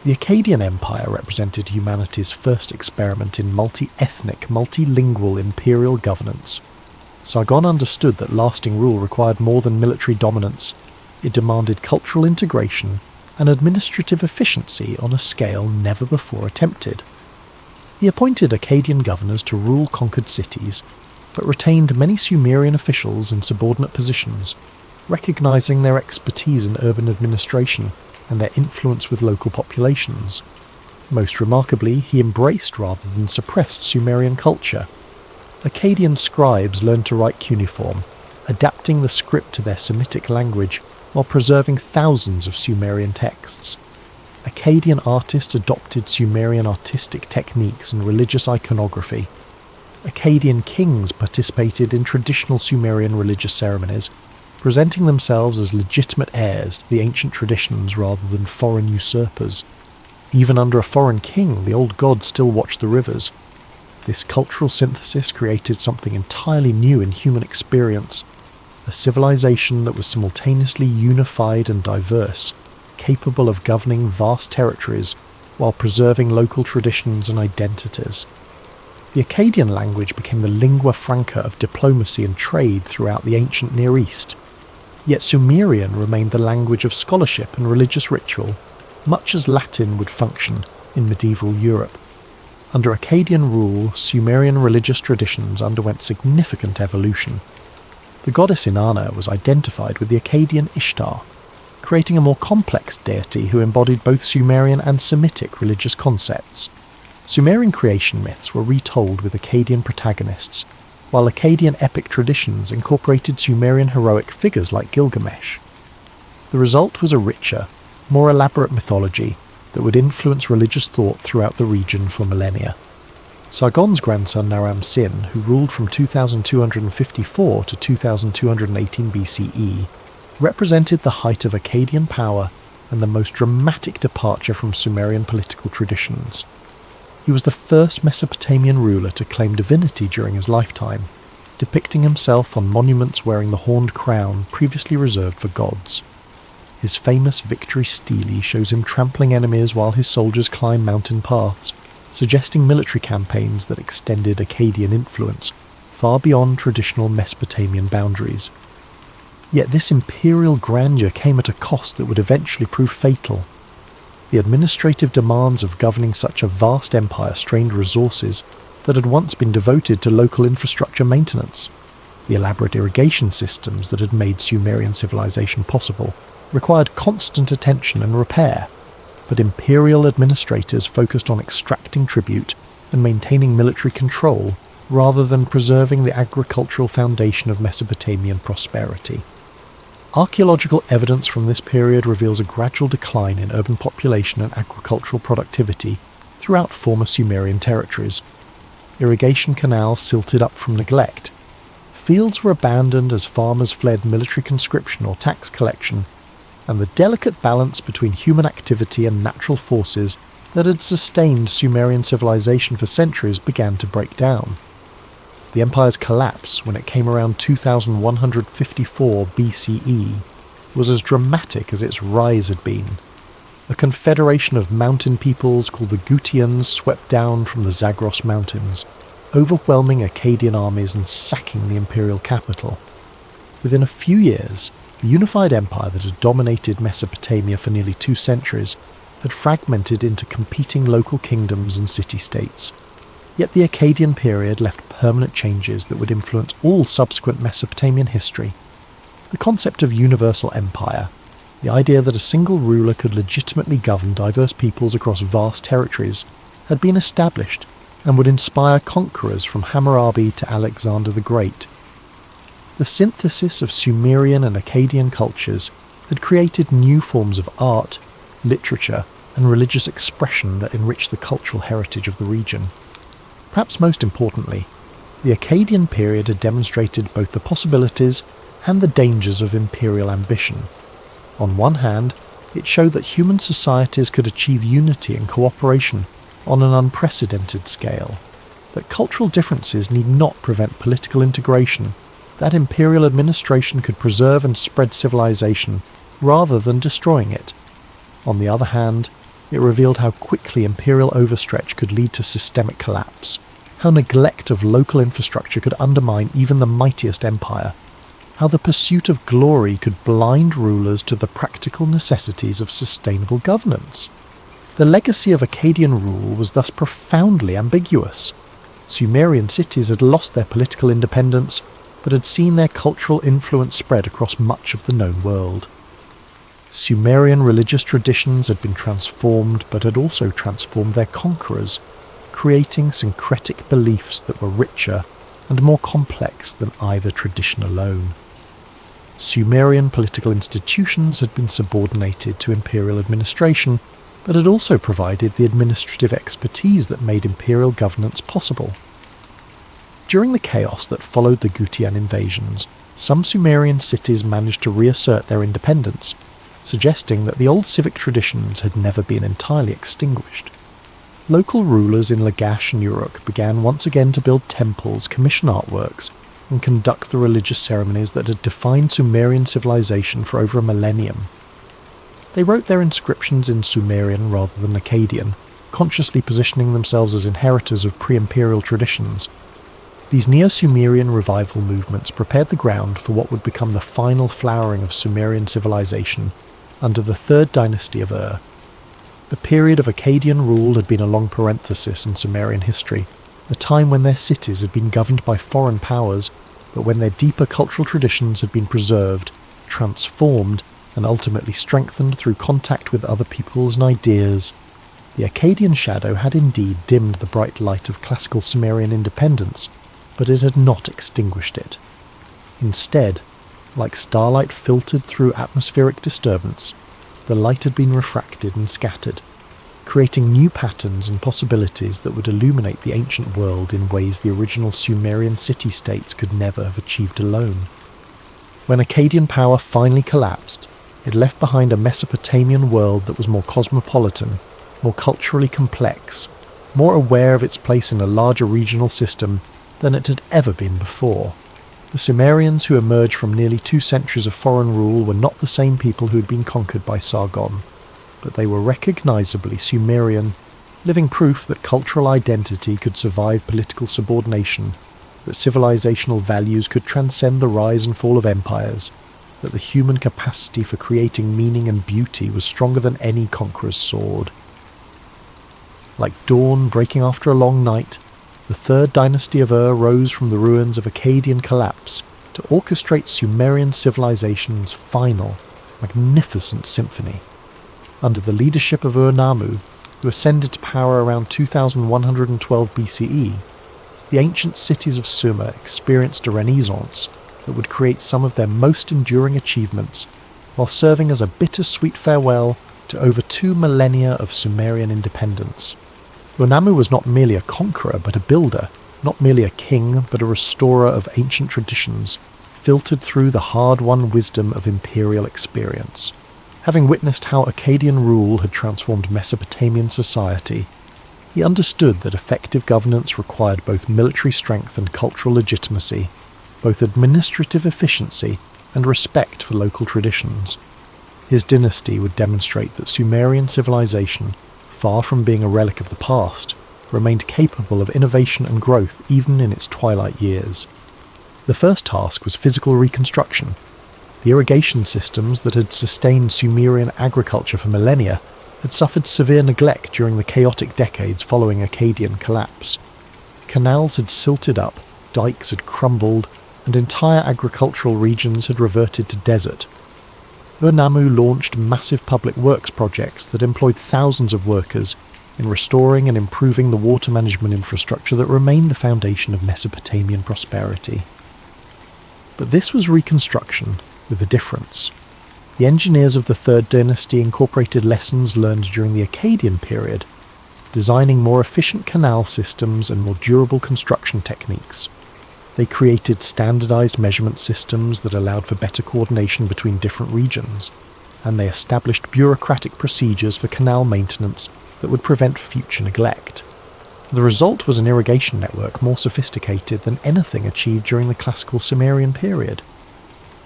The Akkadian Empire represented humanity's first experiment in multi-ethnic, multilingual imperial governance. Sargon understood that lasting rule required more than military dominance. It demanded cultural integration and administrative efficiency on a scale never before attempted. He appointed Akkadian governors to rule conquered cities, but retained many Sumerian officials in subordinate positions, recognizing their expertise in urban administration and their influence with local populations. Most remarkably, he embraced rather than suppressed Sumerian culture. Akkadian scribes learned to write cuneiform, adapting the script to their Semitic language while preserving thousands of Sumerian texts. Akkadian artists adopted Sumerian artistic techniques and religious iconography. Akkadian kings participated in traditional Sumerian religious ceremonies, presenting themselves as legitimate heirs to the ancient traditions rather than foreign usurpers. Even under a foreign king, the old gods still watched the rivers. This cultural synthesis created something entirely new in human experience, a civilization that was simultaneously unified and diverse, capable of governing vast territories while preserving local traditions and identities. The Akkadian language became the lingua franca of diplomacy and trade throughout the ancient Near East. Yet Sumerian remained the language of scholarship and religious ritual, much as Latin would function in medieval Europe. Under Akkadian rule, Sumerian religious traditions underwent significant evolution. The goddess Inanna was identified with the Akkadian Ishtar, creating a more complex deity who embodied both Sumerian and Semitic religious concepts. Sumerian creation myths were retold with Akkadian protagonists, while Akkadian epic traditions incorporated Sumerian heroic figures like Gilgamesh. The result was a richer, more elaborate mythology that would influence religious thought throughout the region for millennia. Sargon's grandson Naram-Sin, who ruled from 2254 to 2218 BCE, represented the height of Akkadian power and the most dramatic departure from Sumerian political traditions. He was the first Mesopotamian ruler to claim divinity during his lifetime, depicting himself on monuments wearing the horned crown previously reserved for gods. His famous victory stele shows him trampling enemies while his soldiers climb mountain paths, suggesting military campaigns that extended Akkadian influence far beyond traditional Mesopotamian boundaries. Yet this imperial grandeur came at a cost that would eventually prove fatal. The administrative demands of governing such a vast empire strained resources that had once been devoted to local infrastructure maintenance. The elaborate irrigation systems that had made Sumerian civilization possible required constant attention and repair, but imperial administrators focused on extracting tribute and maintaining military control rather than preserving the agricultural foundation of Mesopotamian prosperity. Archaeological evidence from this period reveals a gradual decline in urban population and agricultural productivity throughout former Sumerian territories. Irrigation canals silted up from neglect. Fields were abandoned as farmers fled military conscription or tax collection, and the delicate balance between human activity and natural forces that had sustained Sumerian civilization for centuries began to break down. The empire's collapse, when it came around 2154 BCE, was as dramatic as its rise had been. A confederation of mountain peoples called the Gutians swept down from the Zagros Mountains, overwhelming Akkadian armies and sacking the imperial capital. Within a few years, the unified empire that had dominated Mesopotamia for nearly 2 centuries had fragmented into competing local kingdoms and city-states. Yet the Akkadian period left permanent changes that would influence all subsequent Mesopotamian history. The concept of universal empire, the idea that a single ruler could legitimately govern diverse peoples across vast territories, had been established and would inspire conquerors from Hammurabi to Alexander the Great. The synthesis of Sumerian and Akkadian cultures had created new forms of art, literature, and religious expression that enriched the cultural heritage of the region. Perhaps most importantly, the Akkadian period had demonstrated both the possibilities and the dangers of imperial ambition. On one hand, it showed that human societies could achieve unity and cooperation on an unprecedented scale, that cultural differences need not prevent political integration, that imperial administration could preserve and spread civilization rather than destroying it. On the other hand, It revealed how quickly imperial overstretch could lead to systemic collapse, how neglect of local infrastructure could undermine even the mightiest empire, how the pursuit of glory could blind rulers to the practical necessities of sustainable governance. The legacy of Akkadian rule was thus profoundly ambiguous. Sumerian cities had lost their political independence, but had seen their cultural influence spread across much of the known world. Sumerian religious traditions had been transformed, but had also transformed their conquerors, creating syncretic beliefs that were richer and more complex than either tradition alone. Sumerian political institutions had been subordinated to imperial administration, but had also provided the administrative expertise that made imperial governance possible. During the chaos that followed the Gutian invasions, some Sumerian cities managed to reassert their independence, suggesting that the old civic traditions had never been entirely extinguished. Local rulers in Lagash and Uruk began once again to build temples, commission artworks, and conduct the religious ceremonies that had defined Sumerian civilization for over a millennium. They wrote their inscriptions in Sumerian rather than Akkadian, consciously positioning themselves as inheritors of pre-imperial traditions. These Neo-Sumerian revival movements prepared the ground for what would become the final flowering of Sumerian civilization under the third dynasty of Ur. The period of Akkadian rule had been a long parenthesis in Sumerian history, a time when their cities had been governed by foreign powers, but when their deeper cultural traditions had been preserved, transformed, and ultimately strengthened through contact with other peoples and ideas. The Akkadian shadow had indeed dimmed the bright light of classical Sumerian independence, but it had not extinguished it. Instead, like starlight filtered through atmospheric disturbance, the light had been refracted and scattered, creating new patterns and possibilities that would illuminate the ancient world in ways the original Sumerian city-states could never have achieved alone. When Akkadian power finally collapsed, it left behind a Mesopotamian world that was more cosmopolitan, more culturally complex, more aware of its place in a larger regional system than it had ever been before. The Sumerians who emerged from nearly 2 centuries of foreign rule were not the same people who had been conquered by Sargon, but they were recognisably Sumerian, living proof that cultural identity could survive political subordination, that civilizational values could transcend the rise and fall of empires, that the human capacity for creating meaning and beauty was stronger than any conqueror's sword. Like dawn breaking after a long night, the third dynasty of Ur rose from the ruins of Akkadian collapse to orchestrate Sumerian civilization's final, magnificent symphony. Under the leadership of Ur-Nammu, who ascended to power around 2112 BCE, the ancient cities of Sumer experienced a renaissance that would create some of their most enduring achievements, while serving as a bittersweet farewell to over 2 millennia of Sumerian independence. Ur-Nammu was not merely a conqueror but a builder, not merely a king but a restorer of ancient traditions, filtered through the hard-won wisdom of imperial experience. Having witnessed how Akkadian rule had transformed Mesopotamian society, he understood that effective governance required both military strength and cultural legitimacy, both administrative efficiency and respect for local traditions. His dynasty would demonstrate that Sumerian civilization, far from being a relic of the past, remained capable of innovation and growth even in its twilight years. The first task was physical reconstruction. The irrigation systems that had sustained Sumerian agriculture for millennia had suffered severe neglect during the chaotic decades following Akkadian collapse. Canals had silted up, dikes had crumbled, and entire agricultural regions had reverted to desert. Ur-Nammu launched massive public works projects that employed thousands of workers in restoring and improving the water management infrastructure that remained the foundation of Mesopotamian prosperity. But this was reconstruction, with a difference. The engineers of the Third Dynasty incorporated lessons learned during the Akkadian period, designing more efficient canal systems and more durable construction techniques. They created standardized measurement systems that allowed for better coordination between different regions, and they established bureaucratic procedures for canal maintenance that would prevent future neglect. The result was an irrigation network more sophisticated than anything achieved during the classical Sumerian period.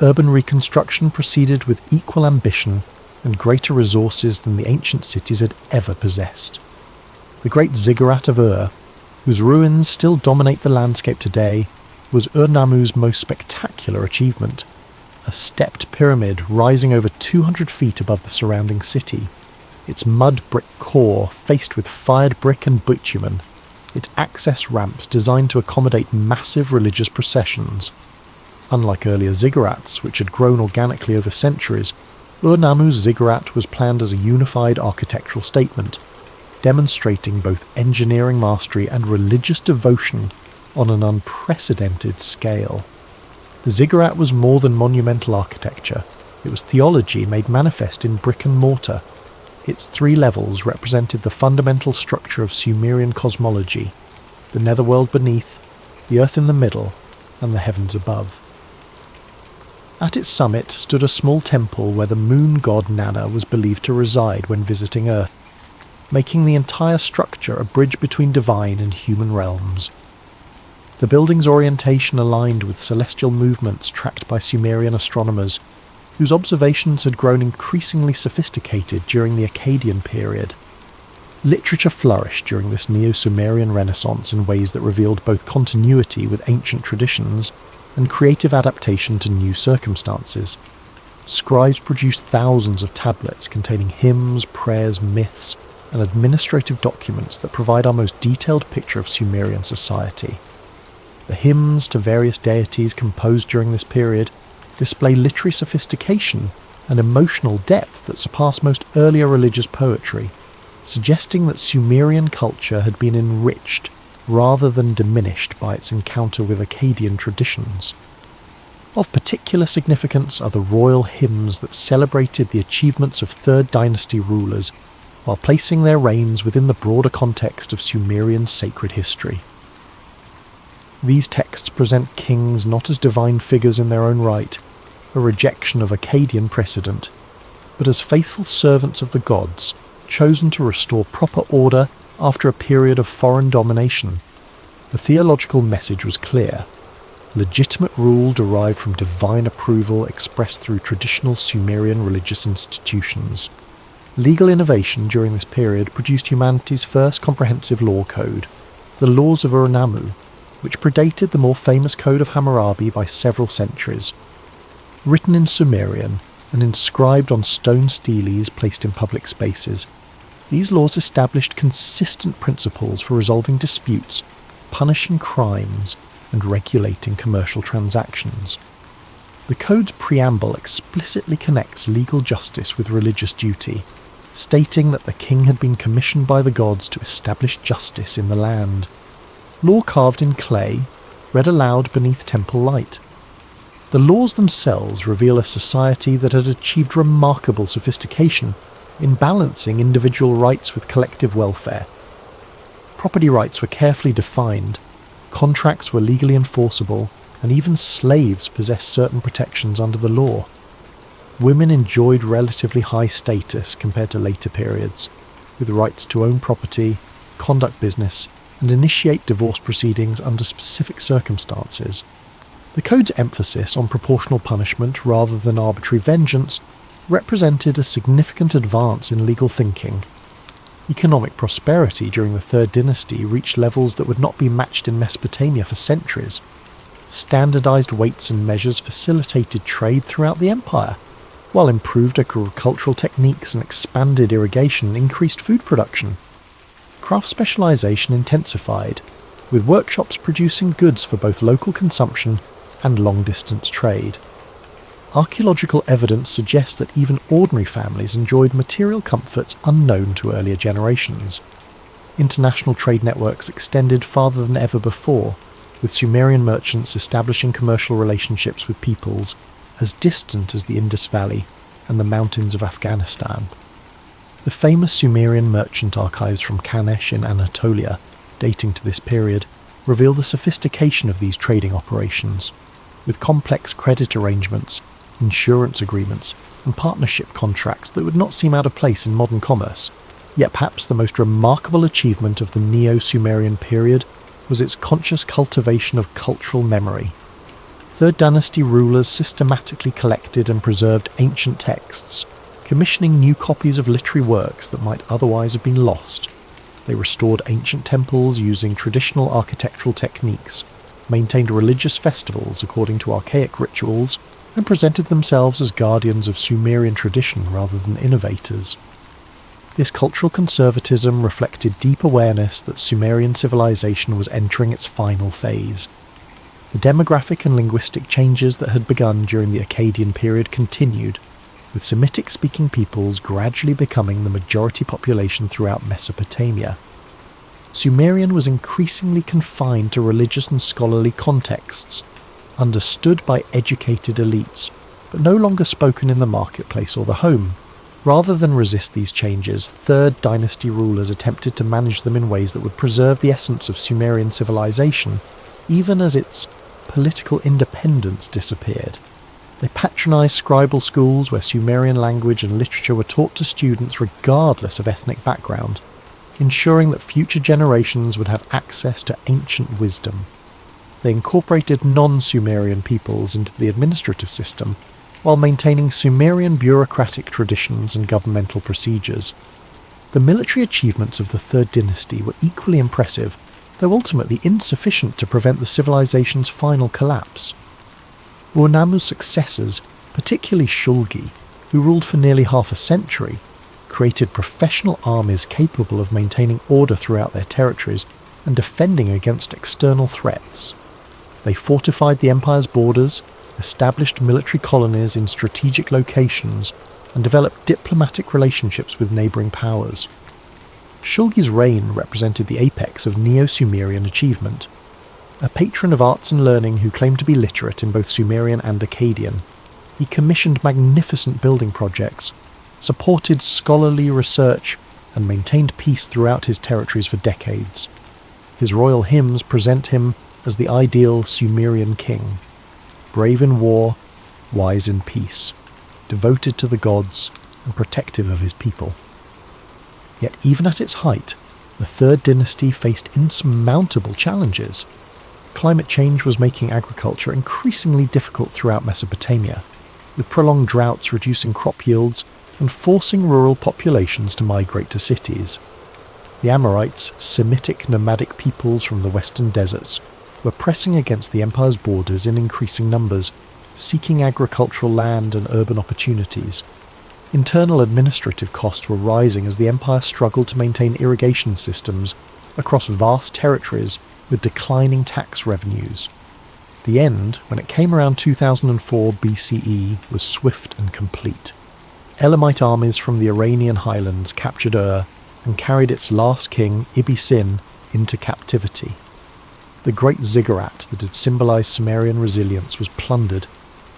Urban reconstruction proceeded with equal ambition, and greater resources than the ancient cities had ever possessed. The great ziggurat of Ur, whose ruins still dominate the landscape today, was Ur-Nammu's most spectacular achievement, a stepped pyramid rising over 200 feet above the surrounding city, its mud brick core faced with fired brick and bitumen, its access ramps designed to accommodate massive religious processions. Unlike earlier ziggurats, which had grown organically over centuries, Ur-Nammu's ziggurat was planned as a unified architectural statement, demonstrating both engineering mastery and religious devotion on an unprecedented scale. The ziggurat was more than monumental architecture. It was theology made manifest in brick and mortar. Its 3 levels represented the fundamental structure of Sumerian cosmology: the netherworld beneath, the earth in the middle, and the heavens above. At its summit stood a small temple where the moon god Nana was believed to reside when visiting Earth, making the entire structure a bridge between divine and human realms. The building's orientation aligned with celestial movements tracked by Sumerian astronomers, whose observations had grown increasingly sophisticated during the Akkadian period. Literature flourished during this Neo-Sumerian Renaissance in ways that revealed both continuity with ancient traditions and creative adaptation to new circumstances. Scribes produced thousands of tablets containing hymns, prayers, myths, and administrative documents that provide our most detailed picture of Sumerian society. The hymns to various deities composed during this period display literary sophistication and emotional depth that surpass most earlier religious poetry, suggesting that Sumerian culture had been enriched rather than diminished by its encounter with Akkadian traditions. Of particular significance are the royal hymns that celebrated the achievements of Third Dynasty rulers while placing their reigns within the broader context of Sumerian sacred history. These texts present kings not as divine figures in their own right, a rejection of Akkadian precedent, but as faithful servants of the gods, chosen to restore proper order after a period of foreign domination. The theological message was clear: legitimate rule derived from divine approval expressed through traditional Sumerian religious institutions. Legal innovation during this period produced humanity's first comprehensive law code, the Laws of Ur-Nammu, which predated the more famous Code of Hammurabi by several centuries. Written in Sumerian and inscribed on stone steles placed in public spaces, these laws established consistent principles for resolving disputes, punishing crimes, and regulating commercial transactions. The Code's preamble explicitly connects legal justice with religious duty, stating that the king had been commissioned by the gods to establish justice in the land. Law carved in clay read aloud beneath temple light. The laws themselves reveal a society that had achieved remarkable sophistication in balancing individual rights with collective welfare. Property rights were carefully defined, contracts were legally enforceable, and even slaves possessed certain protections under the law. Women enjoyed relatively high status compared to later periods, with rights to own property, conduct business, and initiate divorce proceedings under specific circumstances. The Code's emphasis on proportional punishment rather than arbitrary vengeance represented a significant advance in legal thinking. Economic prosperity during the Third Dynasty reached levels that would not be matched in Mesopotamia for centuries. Standardized weights and measures facilitated trade throughout the empire, while improved agricultural techniques and expanded irrigation increased food production. Craft specialization intensified, with workshops producing goods for both local consumption and long-distance trade. Archaeological evidence suggests that even ordinary families enjoyed material comforts unknown to earlier generations. International trade networks extended farther than ever before, with Sumerian merchants establishing commercial relationships with peoples as distant as the Indus Valley and the mountains of Afghanistan. The famous Sumerian merchant archives from Kanesh in Anatolia, dating to this period, reveal the sophistication of these trading operations, with complex credit arrangements, insurance agreements, and partnership contracts that would not seem out of place in modern commerce. Yet perhaps the most remarkable achievement of the Neo-Sumerian period was its conscious cultivation of cultural memory. Third Dynasty rulers systematically collected and preserved ancient texts, commissioning new copies of literary works that might otherwise have been lost. They restored ancient temples using traditional architectural techniques, maintained religious festivals according to archaic rituals, and presented themselves as guardians of Sumerian tradition rather than innovators. This cultural conservatism reflected deep awareness that Sumerian civilization was entering its final phase. The demographic and linguistic changes that had begun during the Akkadian period continued, with Semitic-speaking peoples gradually becoming the majority population throughout Mesopotamia. Sumerian was increasingly confined to religious and scholarly contexts, understood by educated elites, but no longer spoken in the marketplace or the home. Rather than resist these changes, Third Dynasty rulers attempted to manage them in ways that would preserve the essence of Sumerian civilization, even as its political independence disappeared. They patronised scribal schools where Sumerian language and literature were taught to students regardless of ethnic background, ensuring that future generations would have access to ancient wisdom. They incorporated non-Sumerian peoples into the administrative system, while maintaining Sumerian bureaucratic traditions and governmental procedures. The military achievements of the Third Dynasty were equally impressive, though ultimately insufficient to prevent the civilization's final collapse. Ur-Nammu's successors, particularly Shulgi, who ruled for nearly half a century, created professional armies capable of maintaining order throughout their territories and defending against external threats. They fortified the empire's borders, established military colonies in strategic locations, and developed diplomatic relationships with neighbouring powers. Shulgi's reign represented the apex of Neo-Sumerian achievement. A patron of arts and learning who claimed to be literate in both Sumerian and Akkadian, he commissioned magnificent building projects, supported scholarly research, and maintained peace throughout his territories for decades. His royal hymns present him as the ideal Sumerian king, brave in war, wise in peace, devoted to the gods, and protective of his people. Yet even at its height, the Third Dynasty faced insurmountable challenges. Climate change was making agriculture increasingly difficult throughout Mesopotamia, with prolonged droughts reducing crop yields and forcing rural populations to migrate to cities. The Amorites, Semitic nomadic peoples from the western deserts, were pressing against the empire's borders in increasing numbers, seeking agricultural land and urban opportunities. Internal administrative costs were rising as the empire struggled to maintain irrigation systems across vast territories with declining tax revenues. The end, when it came around 2004 BCE, was swift and complete. Elamite armies from the Iranian highlands captured Ur and carried its last king, Ibbi-Sin, into captivity. The great ziggurat that had symbolised Sumerian resilience was plundered,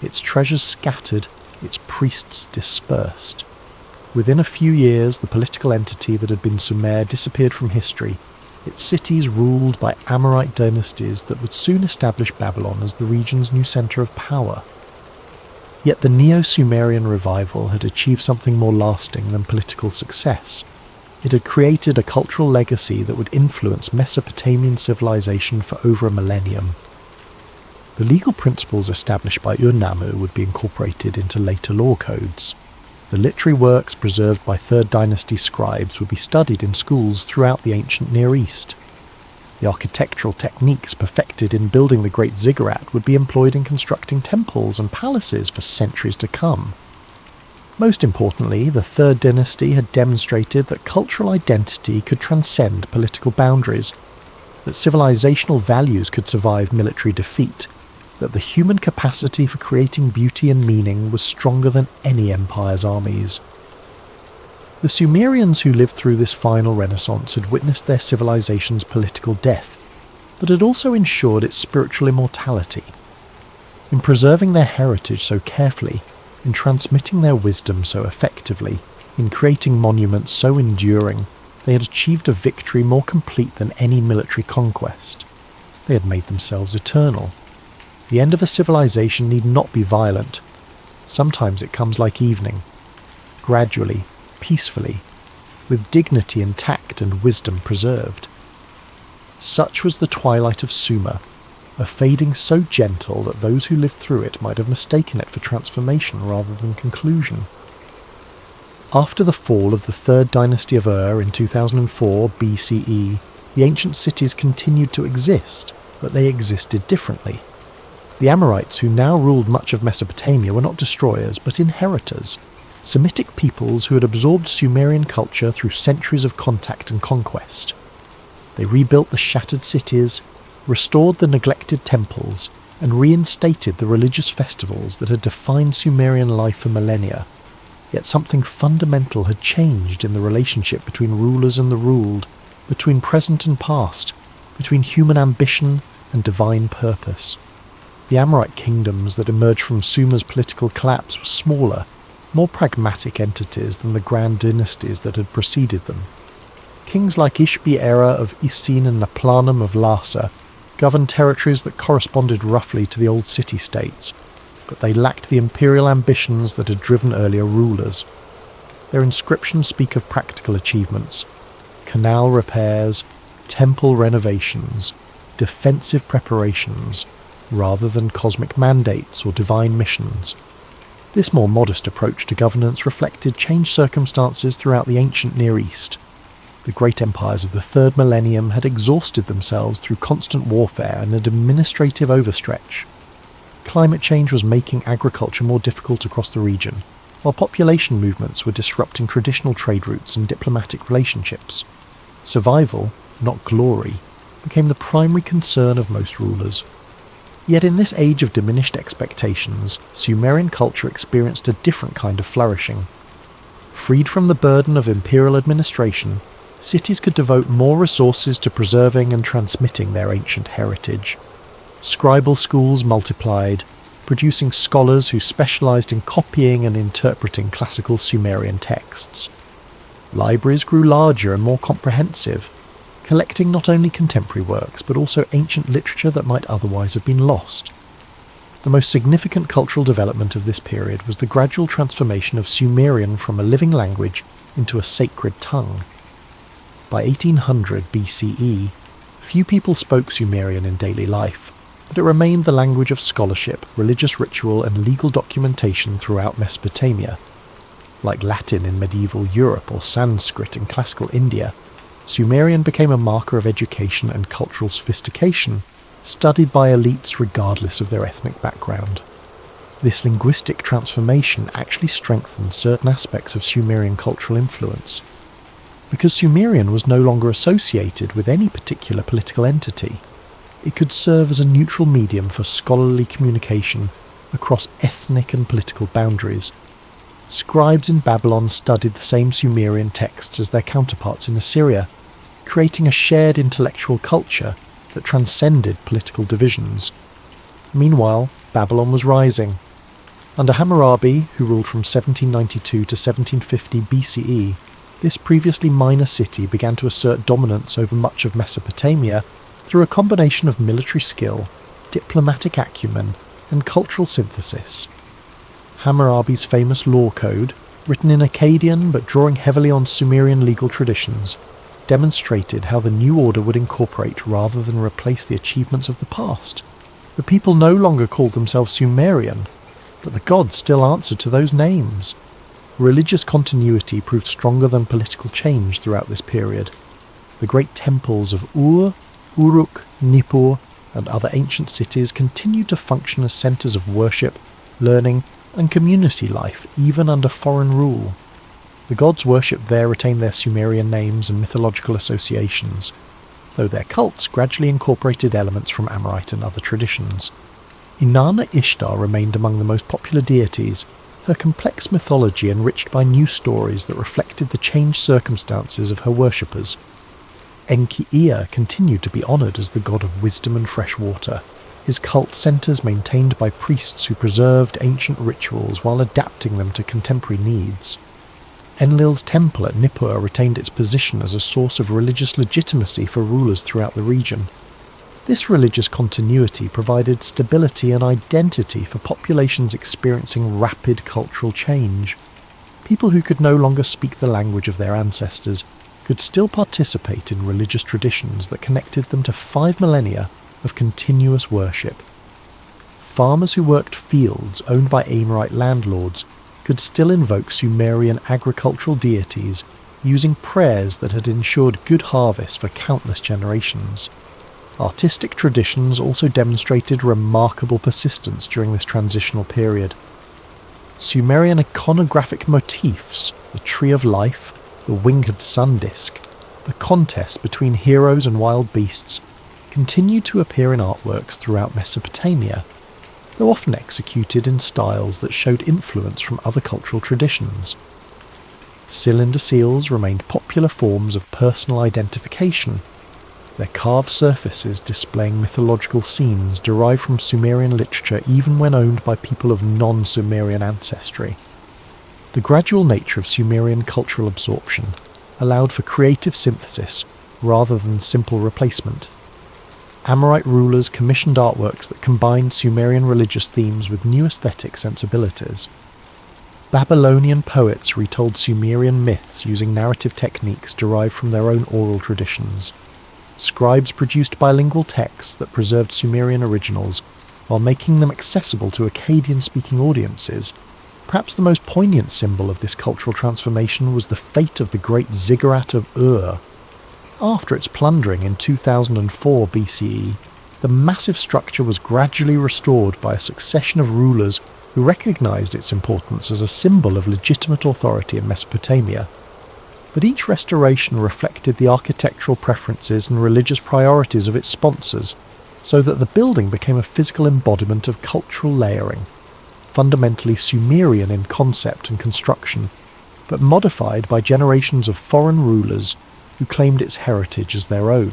its treasures scattered, its priests dispersed. Within a few years, the political entity that had been Sumer disappeared from history, its cities ruled by Amorite dynasties that would soon establish Babylon as the region's new centre of power. Yet the Neo-Sumerian revival had achieved something more lasting than political success. It had created a cultural legacy that would influence Mesopotamian civilization for over a millennium. The legal principles established by Ur-Nammu would be incorporated into later law codes. The literary works preserved by Third Dynasty scribes would be studied in schools throughout the ancient Near East. The architectural techniques perfected in building the Great Ziggurat would be employed in constructing temples and palaces for centuries to come. Most importantly, the Third Dynasty had demonstrated that cultural identity could transcend political boundaries, that civilizational values could survive military defeat, that the human capacity for creating beauty and meaning was stronger than any empire's armies. The Sumerians who lived through this final renaissance had witnessed their civilization's political death, but had also ensured its spiritual immortality. In preserving their heritage so carefully, in transmitting their wisdom so effectively, in creating monuments so enduring, they had achieved a victory more complete than any military conquest. They had made themselves eternal. The end of a civilization need not be violent. Sometimes it comes like evening, gradually, peacefully, with dignity intact and wisdom preserved. Such was the twilight of Sumer, a fading so gentle that those who lived through it might have mistaken it for transformation rather than conclusion. After the fall of the third dynasty of Ur in 2004 BCE, the ancient cities continued to exist, but they existed differently. The Amorites, who now ruled much of Mesopotamia, were not destroyers, but inheritors, Semitic peoples who had absorbed Sumerian culture through centuries of contact and conquest. They rebuilt the shattered cities, restored the neglected temples, and reinstated the religious festivals that had defined Sumerian life for millennia. Yet something fundamental had changed in the relationship between rulers and the ruled, between present and past, between human ambition and divine purpose. The Amorite kingdoms that emerged from Sumer's political collapse were smaller, more pragmatic entities than the grand dynasties that had preceded them. Kings like Ishbi-Era of Isin and Naplanum of Larsa governed territories that corresponded roughly to the old city-states, but they lacked the imperial ambitions that had driven earlier rulers. Their inscriptions speak of practical achievements: canal repairs, temple renovations, defensive preparations, rather than cosmic mandates or divine missions. This more modest approach to governance reflected changed circumstances throughout the ancient Near East. The great empires of the third millennium had exhausted themselves through constant warfare and an administrative overstretch. Climate change was making agriculture more difficult across the region, while population movements were disrupting traditional trade routes and diplomatic relationships. Survival, not glory, became the primary concern of most rulers. Yet in this age of diminished expectations, Sumerian culture experienced a different kind of flourishing. Freed from the burden of imperial administration, cities could devote more resources to preserving and transmitting their ancient heritage. Scribal schools multiplied, producing scholars who specialized in copying and interpreting classical Sumerian texts. Libraries grew larger and more comprehensive, collecting not only contemporary works but also ancient literature that might otherwise have been lost. The most significant cultural development of this period was the gradual transformation of Sumerian from a living language into a sacred tongue. By 1800 BCE, few people spoke Sumerian in daily life, but it remained the language of scholarship, religious ritual, and legal documentation throughout Mesopotamia. Like Latin in medieval Europe or Sanskrit in classical India, Sumerian became a marker of education and cultural sophistication, studied by elites regardless of their ethnic background. This linguistic transformation actually strengthened certain aspects of Sumerian cultural influence. Because Sumerian was no longer associated with any particular political entity, it could serve as a neutral medium for scholarly communication across ethnic and political boundaries. Scribes in Babylon studied the same Sumerian texts as their counterparts in Assyria, creating a shared intellectual culture that transcended political divisions. Meanwhile, Babylon was rising. Under Hammurabi, who ruled from 1792 to 1750 BCE, this previously minor city began to assert dominance over much of Mesopotamia through a combination of military skill, diplomatic acumen, and cultural synthesis. Hammurabi's famous law code, written in Akkadian but drawing heavily on Sumerian legal traditions, demonstrated how the new order would incorporate rather than replace the achievements of the past. The people no longer called themselves Sumerian, but the gods still answered to those names. Religious continuity proved stronger than political change throughout this period. The great temples of Ur, Uruk, Nippur, and other ancient cities continued to function as centres of worship, learning, and community life even under foreign rule. The gods worshipped there retained their Sumerian names and mythological associations, though their cults gradually incorporated elements from Amorite and other traditions. Inanna Ishtar remained among the most popular deities, her complex mythology enriched by new stories that reflected the changed circumstances of her worshippers. Enki-Ea continued to be honoured as the god of wisdom and fresh water, his cult centres maintained by priests who preserved ancient rituals while adapting them to contemporary needs. Enlil's temple at Nippur retained its position as a source of religious legitimacy for rulers throughout the region. This religious continuity provided stability and identity for populations experiencing rapid cultural change. People who could no longer speak the language of their ancestors could still participate in religious traditions that connected them to 5 millennia of continuous worship. Farmers who worked fields owned by Amorite landlords could still invoke Sumerian agricultural deities using prayers that had ensured good harvests for countless generations. Artistic traditions also demonstrated remarkable persistence during this transitional period. Sumerian iconographic motifs, the Tree of Life, the winged sun disk, the contest between heroes and wild beasts, continued to appear in artworks throughout Mesopotamia, though often executed in styles that showed influence from other cultural traditions. Cylinder seals remained popular forms of personal identification, their carved surfaces displaying mythological scenes derived from Sumerian literature even when owned by people of non-Sumerian ancestry. The gradual nature of Sumerian cultural absorption allowed for creative synthesis rather than simple replacement. Amorite rulers commissioned artworks that combined Sumerian religious themes with new aesthetic sensibilities. Babylonian poets retold Sumerian myths using narrative techniques derived from their own oral traditions. Scribes produced bilingual texts that preserved Sumerian originals while making them accessible to Akkadian-speaking audiences. Perhaps the most poignant symbol of this cultural transformation was the fate of the great ziggurat of Ur. After its plundering in 2004 BCE, the massive structure was gradually restored by a succession of rulers who recognised its importance as a symbol of legitimate authority in Mesopotamia. But each restoration reflected the architectural preferences and religious priorities of its sponsors, so that the building became a physical embodiment of cultural layering, fundamentally Sumerian in concept and construction, but modified by generations of foreign rulers who claimed its heritage as their own.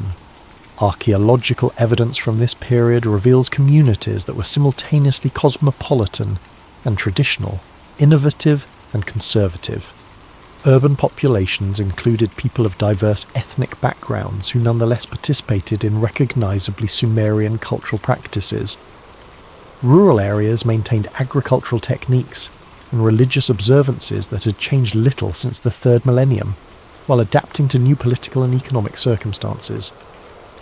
Archaeological evidence from this period reveals communities that were simultaneously cosmopolitan and traditional, innovative and conservative. Urban populations included people of diverse ethnic backgrounds who nonetheless participated in recognisably Sumerian cultural practices. Rural areas maintained agricultural techniques and religious observances that had changed little since the 3rd millennium, while adapting to new political and economic circumstances.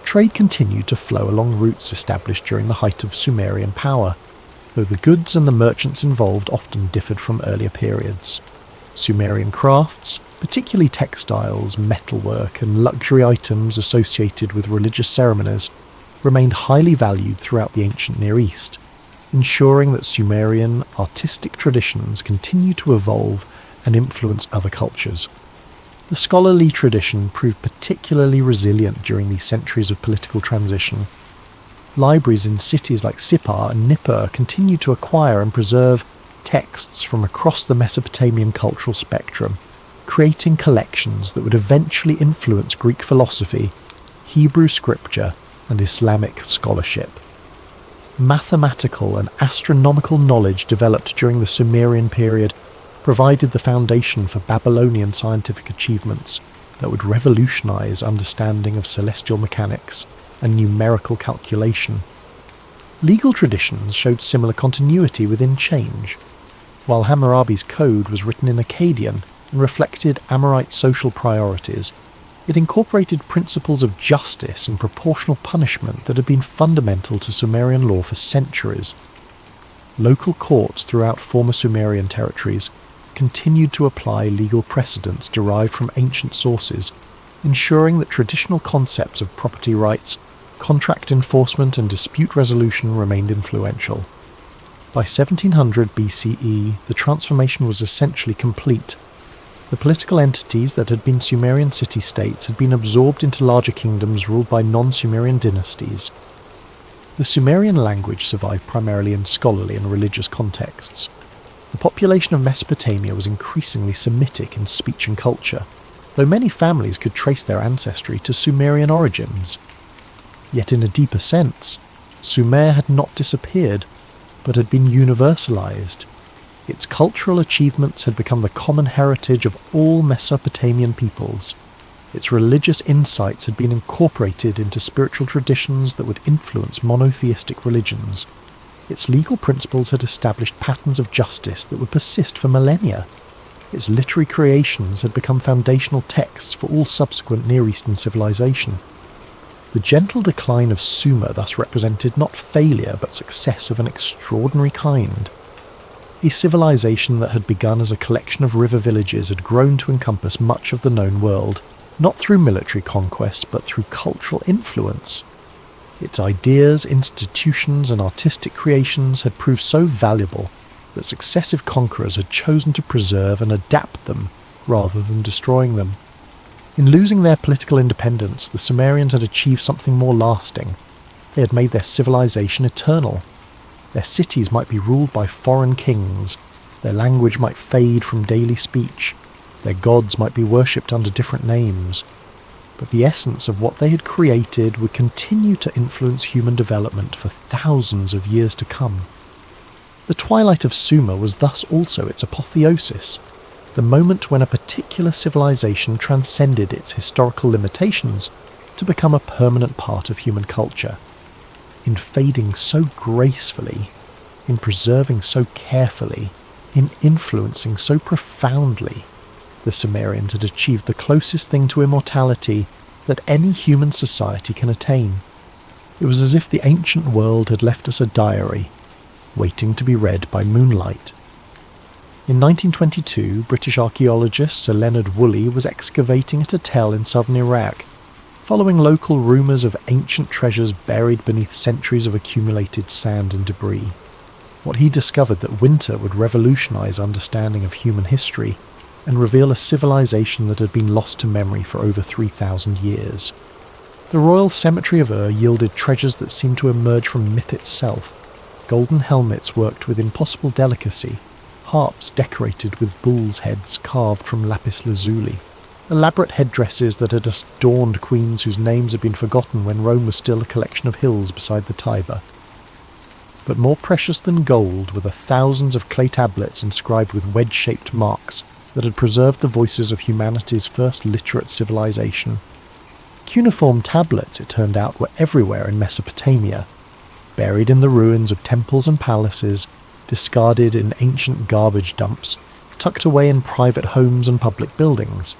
Trade continued to flow along routes established during the height of Sumerian power, though the goods and the merchants involved often differed from earlier periods. Sumerian crafts, particularly textiles, metalwork, and luxury items associated with religious ceremonies, remained highly valued throughout the ancient Near East, ensuring that Sumerian artistic traditions continue to evolve and influence other cultures. The scholarly tradition proved particularly resilient during these centuries of political transition. Libraries in cities like Sippar and Nippur continued to acquire and preserve texts from across the Mesopotamian cultural spectrum, creating collections that would eventually influence Greek philosophy, Hebrew scripture, and Islamic scholarship. Mathematical and astronomical knowledge developed during the Sumerian period provided the foundation for Babylonian scientific achievements that would revolutionize understanding of celestial mechanics and numerical calculation. Legal traditions showed similar continuity within change. While Hammurabi's code was written in Akkadian and reflected Amorite social priorities, it incorporated principles of justice and proportional punishment that had been fundamental to Sumerian law for centuries. Local courts throughout former Sumerian territories continued to apply legal precedents derived from ancient sources, ensuring that traditional concepts of property rights, contract enforcement and dispute resolution remained influential. By 1700 BCE, the transformation was essentially complete. The political entities that had been Sumerian city-states had been absorbed into larger kingdoms ruled by non-Sumerian dynasties. The Sumerian language survived primarily in scholarly and religious contexts. The population of Mesopotamia was increasingly Semitic in speech and culture, though many families could trace their ancestry to Sumerian origins. Yet in a deeper sense, Sumer had not disappeared, but had been universalized. Its cultural achievements had become the common heritage of all Mesopotamian peoples. Its religious insights had been incorporated into spiritual traditions that would influence monotheistic religions. Its legal principles had established patterns of justice that would persist for millennia. Its literary creations had become foundational texts for all subsequent Near Eastern civilization. The gentle decline of Sumer thus represented not failure but success of an extraordinary kind. A civilization that had begun as a collection of river villages had grown to encompass much of the known world, not through military conquest but through cultural influence. Its ideas, institutions and artistic creations had proved so valuable that successive conquerors had chosen to preserve and adapt them rather than destroying them. In losing their political independence, the Sumerians had achieved something more lasting. They had made their civilization eternal. Their cities might be ruled by foreign kings, their language might fade from daily speech, their gods might be worshipped under different names, but the essence of what they had created would continue to influence human development for thousands of years to come. The twilight of Sumer was thus also its apotheosis, the moment when a particular civilization transcended its historical limitations to become a permanent part of human culture. In fading so gracefully, in preserving so carefully, in influencing so profoundly, the Sumerians had achieved the closest thing to immortality that any human society can attain. It was as if the ancient world had left us a diary, waiting to be read by moonlight. In 1922, British archaeologist Sir Leonard Woolley was excavating at a tell in southern Iraq, following local rumours of ancient treasures buried beneath centuries of accumulated sand and debris. What he discovered that winter would revolutionise understanding of human history and reveal a civilization that had been lost to memory for over 3,000 years. The Royal Cemetery of Ur yielded treasures that seemed to emerge from myth itself. Golden helmets worked with impossible delicacy, harps decorated with bulls' heads carved from lapis lazuli, elaborate headdresses that had adorned queens whose names had been forgotten when Rome was still a collection of hills beside the Tiber. But more precious than gold were the thousands of clay tablets inscribed with wedge-shaped marks that had preserved the voices of humanity's first literate civilization. Cuneiform tablets, it turned out, were everywhere in Mesopotamia, buried in the ruins of temples and palaces, discarded in ancient garbage dumps, tucked away in private homes and public buildings.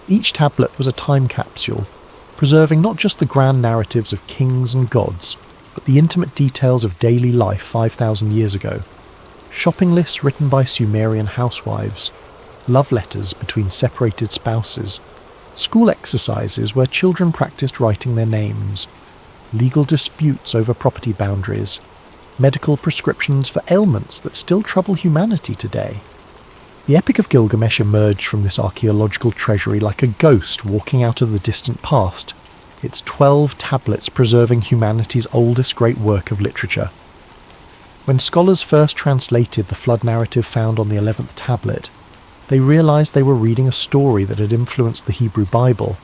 Each tablet was a time capsule, preserving not just the grand narratives of kings and gods, but the intimate details of daily life 5,000 years ago. Shopping lists written by Sumerian housewives, love letters between separated spouses, school exercises where children practiced writing their names, legal disputes over property boundaries, medical prescriptions for ailments that still trouble humanity today. The Epic of Gilgamesh emerged from this archaeological treasury like a ghost walking out of the distant past, its 12 tablets preserving humanity's oldest great work of literature. When scholars first translated the flood narrative found on the 11th tablet, they realized they were reading a story that had influenced the Hebrew Bible,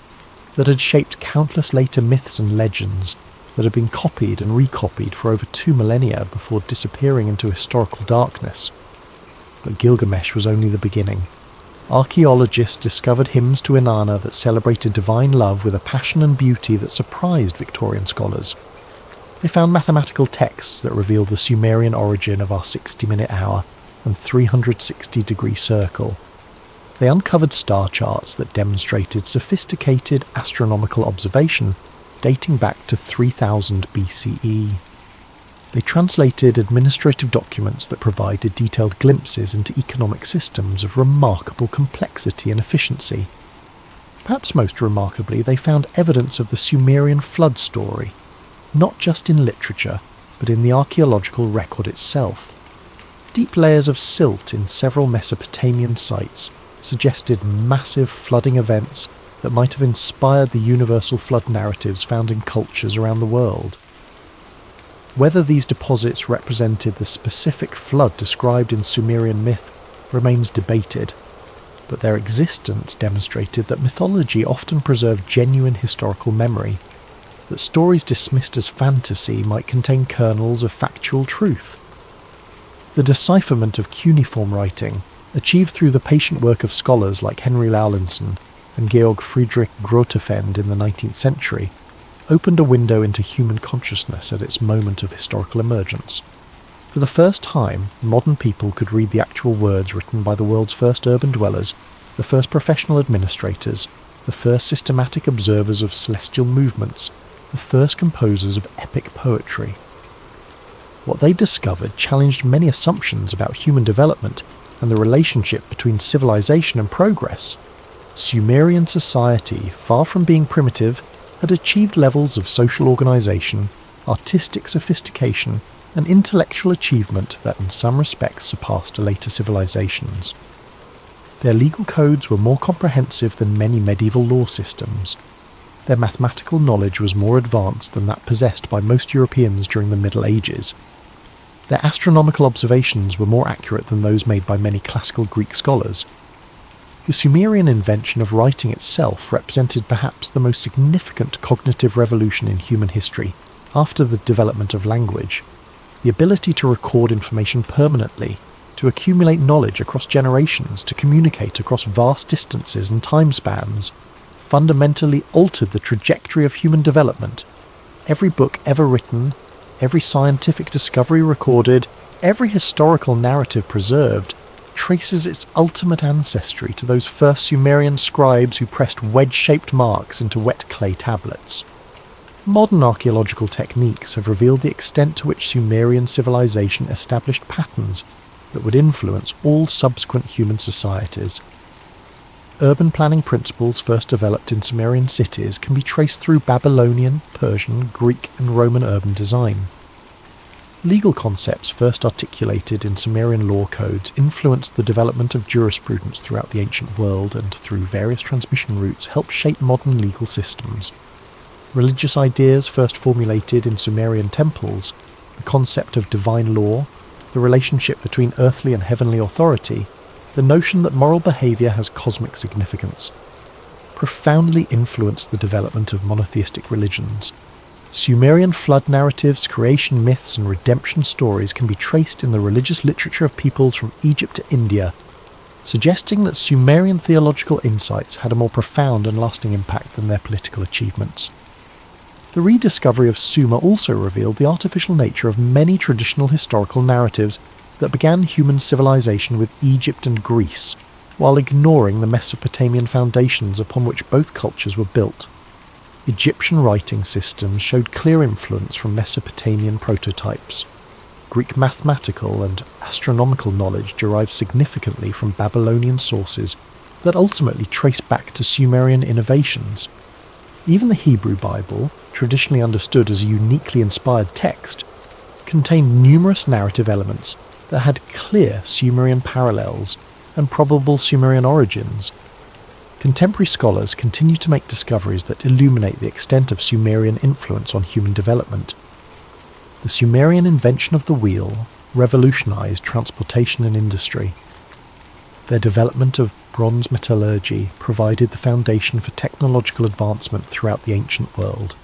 that had shaped countless later myths and legends, that had been copied and recopied for over 2 millennia before disappearing into historical darkness. But Gilgamesh was only the beginning. Archaeologists discovered hymns to Inanna that celebrated divine love with a passion and beauty that surprised Victorian scholars. They found mathematical texts that revealed the Sumerian origin of our 60-minute hour and 360-degree circle. They uncovered star charts that demonstrated sophisticated astronomical observation dating back to 3000 BCE. They translated administrative documents that provided detailed glimpses into economic systems of remarkable complexity and efficiency. Perhaps most remarkably, they found evidence of the Sumerian flood story, not just in literature, but in the archaeological record itself. Deep layers of silt in several Mesopotamian sites suggested massive flooding events that might have inspired the universal flood narratives found in cultures around the world. Whether these deposits represented the specific flood described in Sumerian myth remains debated, but their existence demonstrated that mythology often preserved genuine historical memory, that stories dismissed as fantasy might contain kernels of factual truth. The decipherment of cuneiform writing, achieved through the patient work of scholars like Henry Lowlinson and Georg Friedrich Grotefend in the 19th century, opened a window into human consciousness at its moment of historical emergence. For the first time, modern people could read the actual words written by the world's first urban dwellers, the first professional administrators, the first systematic observers of celestial movements, the first composers of epic poetry. What they discovered challenged many assumptions about human development and the relationship between civilization and progress. Sumerian society, far from being primitive, had achieved levels of social organisation, artistic sophistication, and intellectual achievement that in some respects surpassed later civilizations. Their legal codes were more comprehensive than many medieval law systems. Their mathematical knowledge was more advanced than that possessed by most Europeans during the Middle Ages. Their astronomical observations were more accurate than those made by many classical Greek scholars. The Sumerian invention of writing itself represented perhaps the most significant cognitive revolution in human history after the development of language. The ability to record information permanently, to accumulate knowledge across generations, to communicate across vast distances and time spans, fundamentally altered the trajectory of human development. Every book ever written, every scientific discovery recorded, every historical narrative preserved, traces its ultimate ancestry to those first Sumerian scribes who pressed wedge-shaped marks into wet clay tablets. Modern archaeological techniques have revealed the extent to which Sumerian civilization established patterns that would influence all subsequent human societies. Urban planning principles first developed in Sumerian cities can be traced through Babylonian, Persian, Greek and Roman urban design. Legal concepts first articulated in Sumerian law codes influenced the development of jurisprudence throughout the ancient world and through various transmission routes helped shape modern legal systems. Religious ideas first formulated in Sumerian temples, the concept of divine law, the relationship between earthly and heavenly authority, the notion that moral behaviour has cosmic significance, profoundly influenced the development of monotheistic religions. Sumerian flood narratives, creation myths and redemption stories can be traced in the religious literature of peoples from Egypt to India, suggesting that Sumerian theological insights had a more profound and lasting impact than their political achievements. The rediscovery of Sumer also revealed the artificial nature of many traditional historical narratives that began human civilization with Egypt and Greece, while ignoring the Mesopotamian foundations upon which both cultures were built. Egyptian writing systems showed clear influence from Mesopotamian prototypes. Greek mathematical and astronomical knowledge derived significantly from Babylonian sources that ultimately trace back to Sumerian innovations. Even the Hebrew Bible, traditionally understood as a uniquely inspired text, contained numerous narrative elements that had clear Sumerian parallels and probable Sumerian origins. Contemporary scholars continue to make discoveries that illuminate the extent of Sumerian influence on human development. The Sumerian invention of the wheel revolutionized transportation and industry. Their development of bronze metallurgy provided the foundation for technological advancement throughout the ancient world.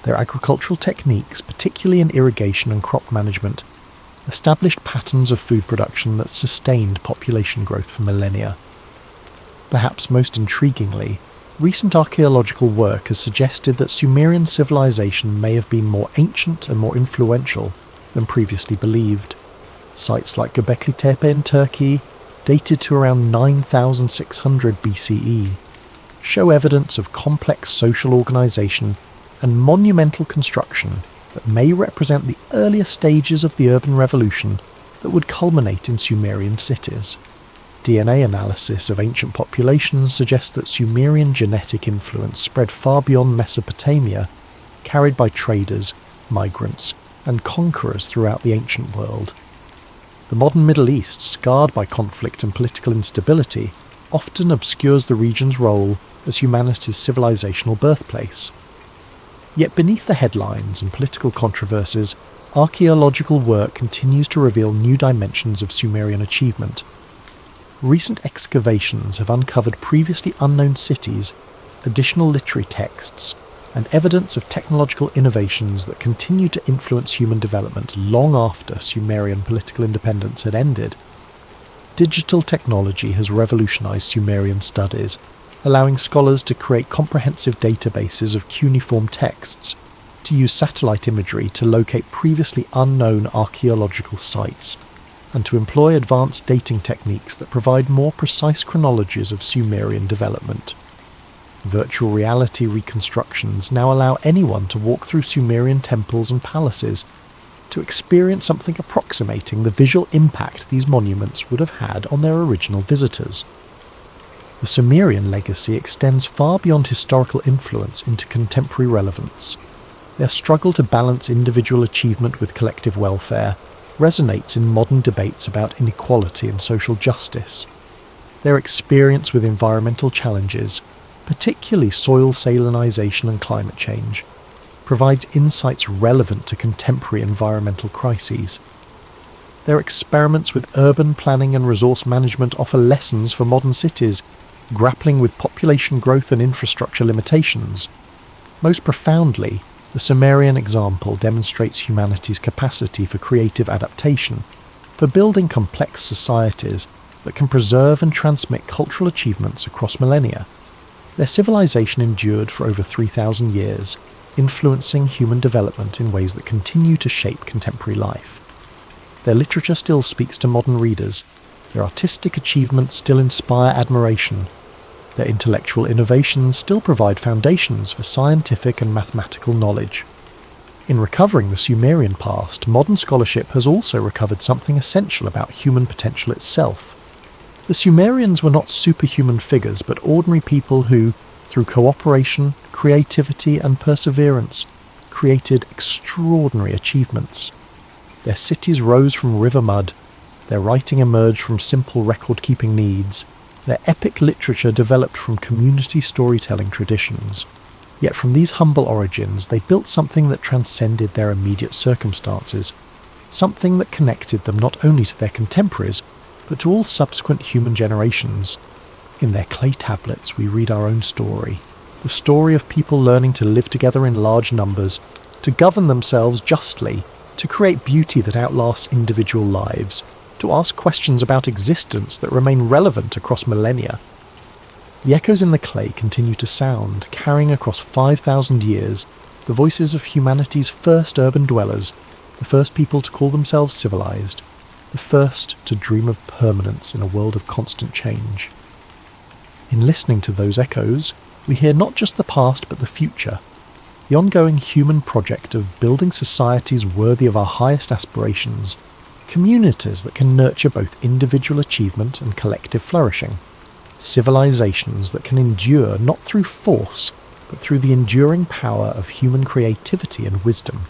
Their agricultural techniques, particularly in irrigation and crop management, established patterns of food production that sustained population growth for millennia. Perhaps most intriguingly, recent archaeological work has suggested that Sumerian civilization may have been more ancient and more influential than previously believed. Sites like Göbekli Tepe in Turkey, dated to around 9600 BCE, show evidence of complex social organisation and monumental construction that may represent the earlier stages of the urban revolution that would culminate in Sumerian cities. DNA analysis of ancient populations suggests that Sumerian genetic influence spread far beyond Mesopotamia, carried by traders, migrants, and conquerors throughout the ancient world. The modern Middle East, scarred by conflict and political instability, often obscures the region's role as humanity's civilizational birthplace. Yet beneath the headlines and political controversies, archaeological work continues to reveal new dimensions of Sumerian achievement. Recent excavations have uncovered previously unknown cities, additional literary texts, and evidence of technological innovations that continue to influence human development long after Sumerian political independence had ended. Digital technology has revolutionized Sumerian studies, allowing scholars to create comprehensive databases of cuneiform texts, to use satellite imagery to locate previously unknown archaeological sites, and to employ advanced dating techniques that provide more precise chronologies of Sumerian development. Virtual reality reconstructions now allow anyone to walk through Sumerian temples and palaces, to experience something approximating the visual impact these monuments would have had on their original visitors. The Sumerian legacy extends far beyond historical influence into contemporary relevance. Their struggle to balance individual achievement with collective welfare resonates in modern debates about inequality and social justice. Their experience with environmental challenges, particularly soil salinisation and climate change, provides insights relevant to contemporary environmental crises. Their experiments with urban planning and resource management offer lessons for modern cities, grappling with population growth and infrastructure limitations. Most profoundly, the Sumerian example demonstrates humanity's capacity for creative adaptation, for building complex societies that can preserve and transmit cultural achievements across millennia. Their civilization endured for over 3,000 years, influencing human development in ways that continue to shape contemporary life. Their literature still speaks to modern readers, their artistic achievements still inspire admiration, their intellectual innovations still provide foundations for scientific and mathematical knowledge. In recovering the Sumerian past, modern scholarship has also recovered something essential about human potential itself. The Sumerians were not superhuman figures, but ordinary people who, through cooperation, creativity and perseverance, created extraordinary achievements. Their cities rose from river mud, their writing emerged from simple record-keeping needs, their epic literature developed from community storytelling traditions. Yet from these humble origins they built something that transcended their immediate circumstances, something that connected them not only to their contemporaries, but to all subsequent human generations. In their clay tablets we read our own story, the story of people learning to live together in large numbers, to govern themselves justly, to create beauty that outlasts individual lives, to ask questions about existence that remain relevant across millennia. The echoes in the clay continue to sound, carrying across 5,000 years the voices of humanity's first urban dwellers, the first people to call themselves civilized, the first to dream of permanence in a world of constant change. In listening to those echoes, we hear not just the past but the future, the ongoing human project of building societies worthy of our highest aspirations, communities that can nurture both individual achievement and collective flourishing, civilizations that can endure not through force, but through the enduring power of human creativity and wisdom.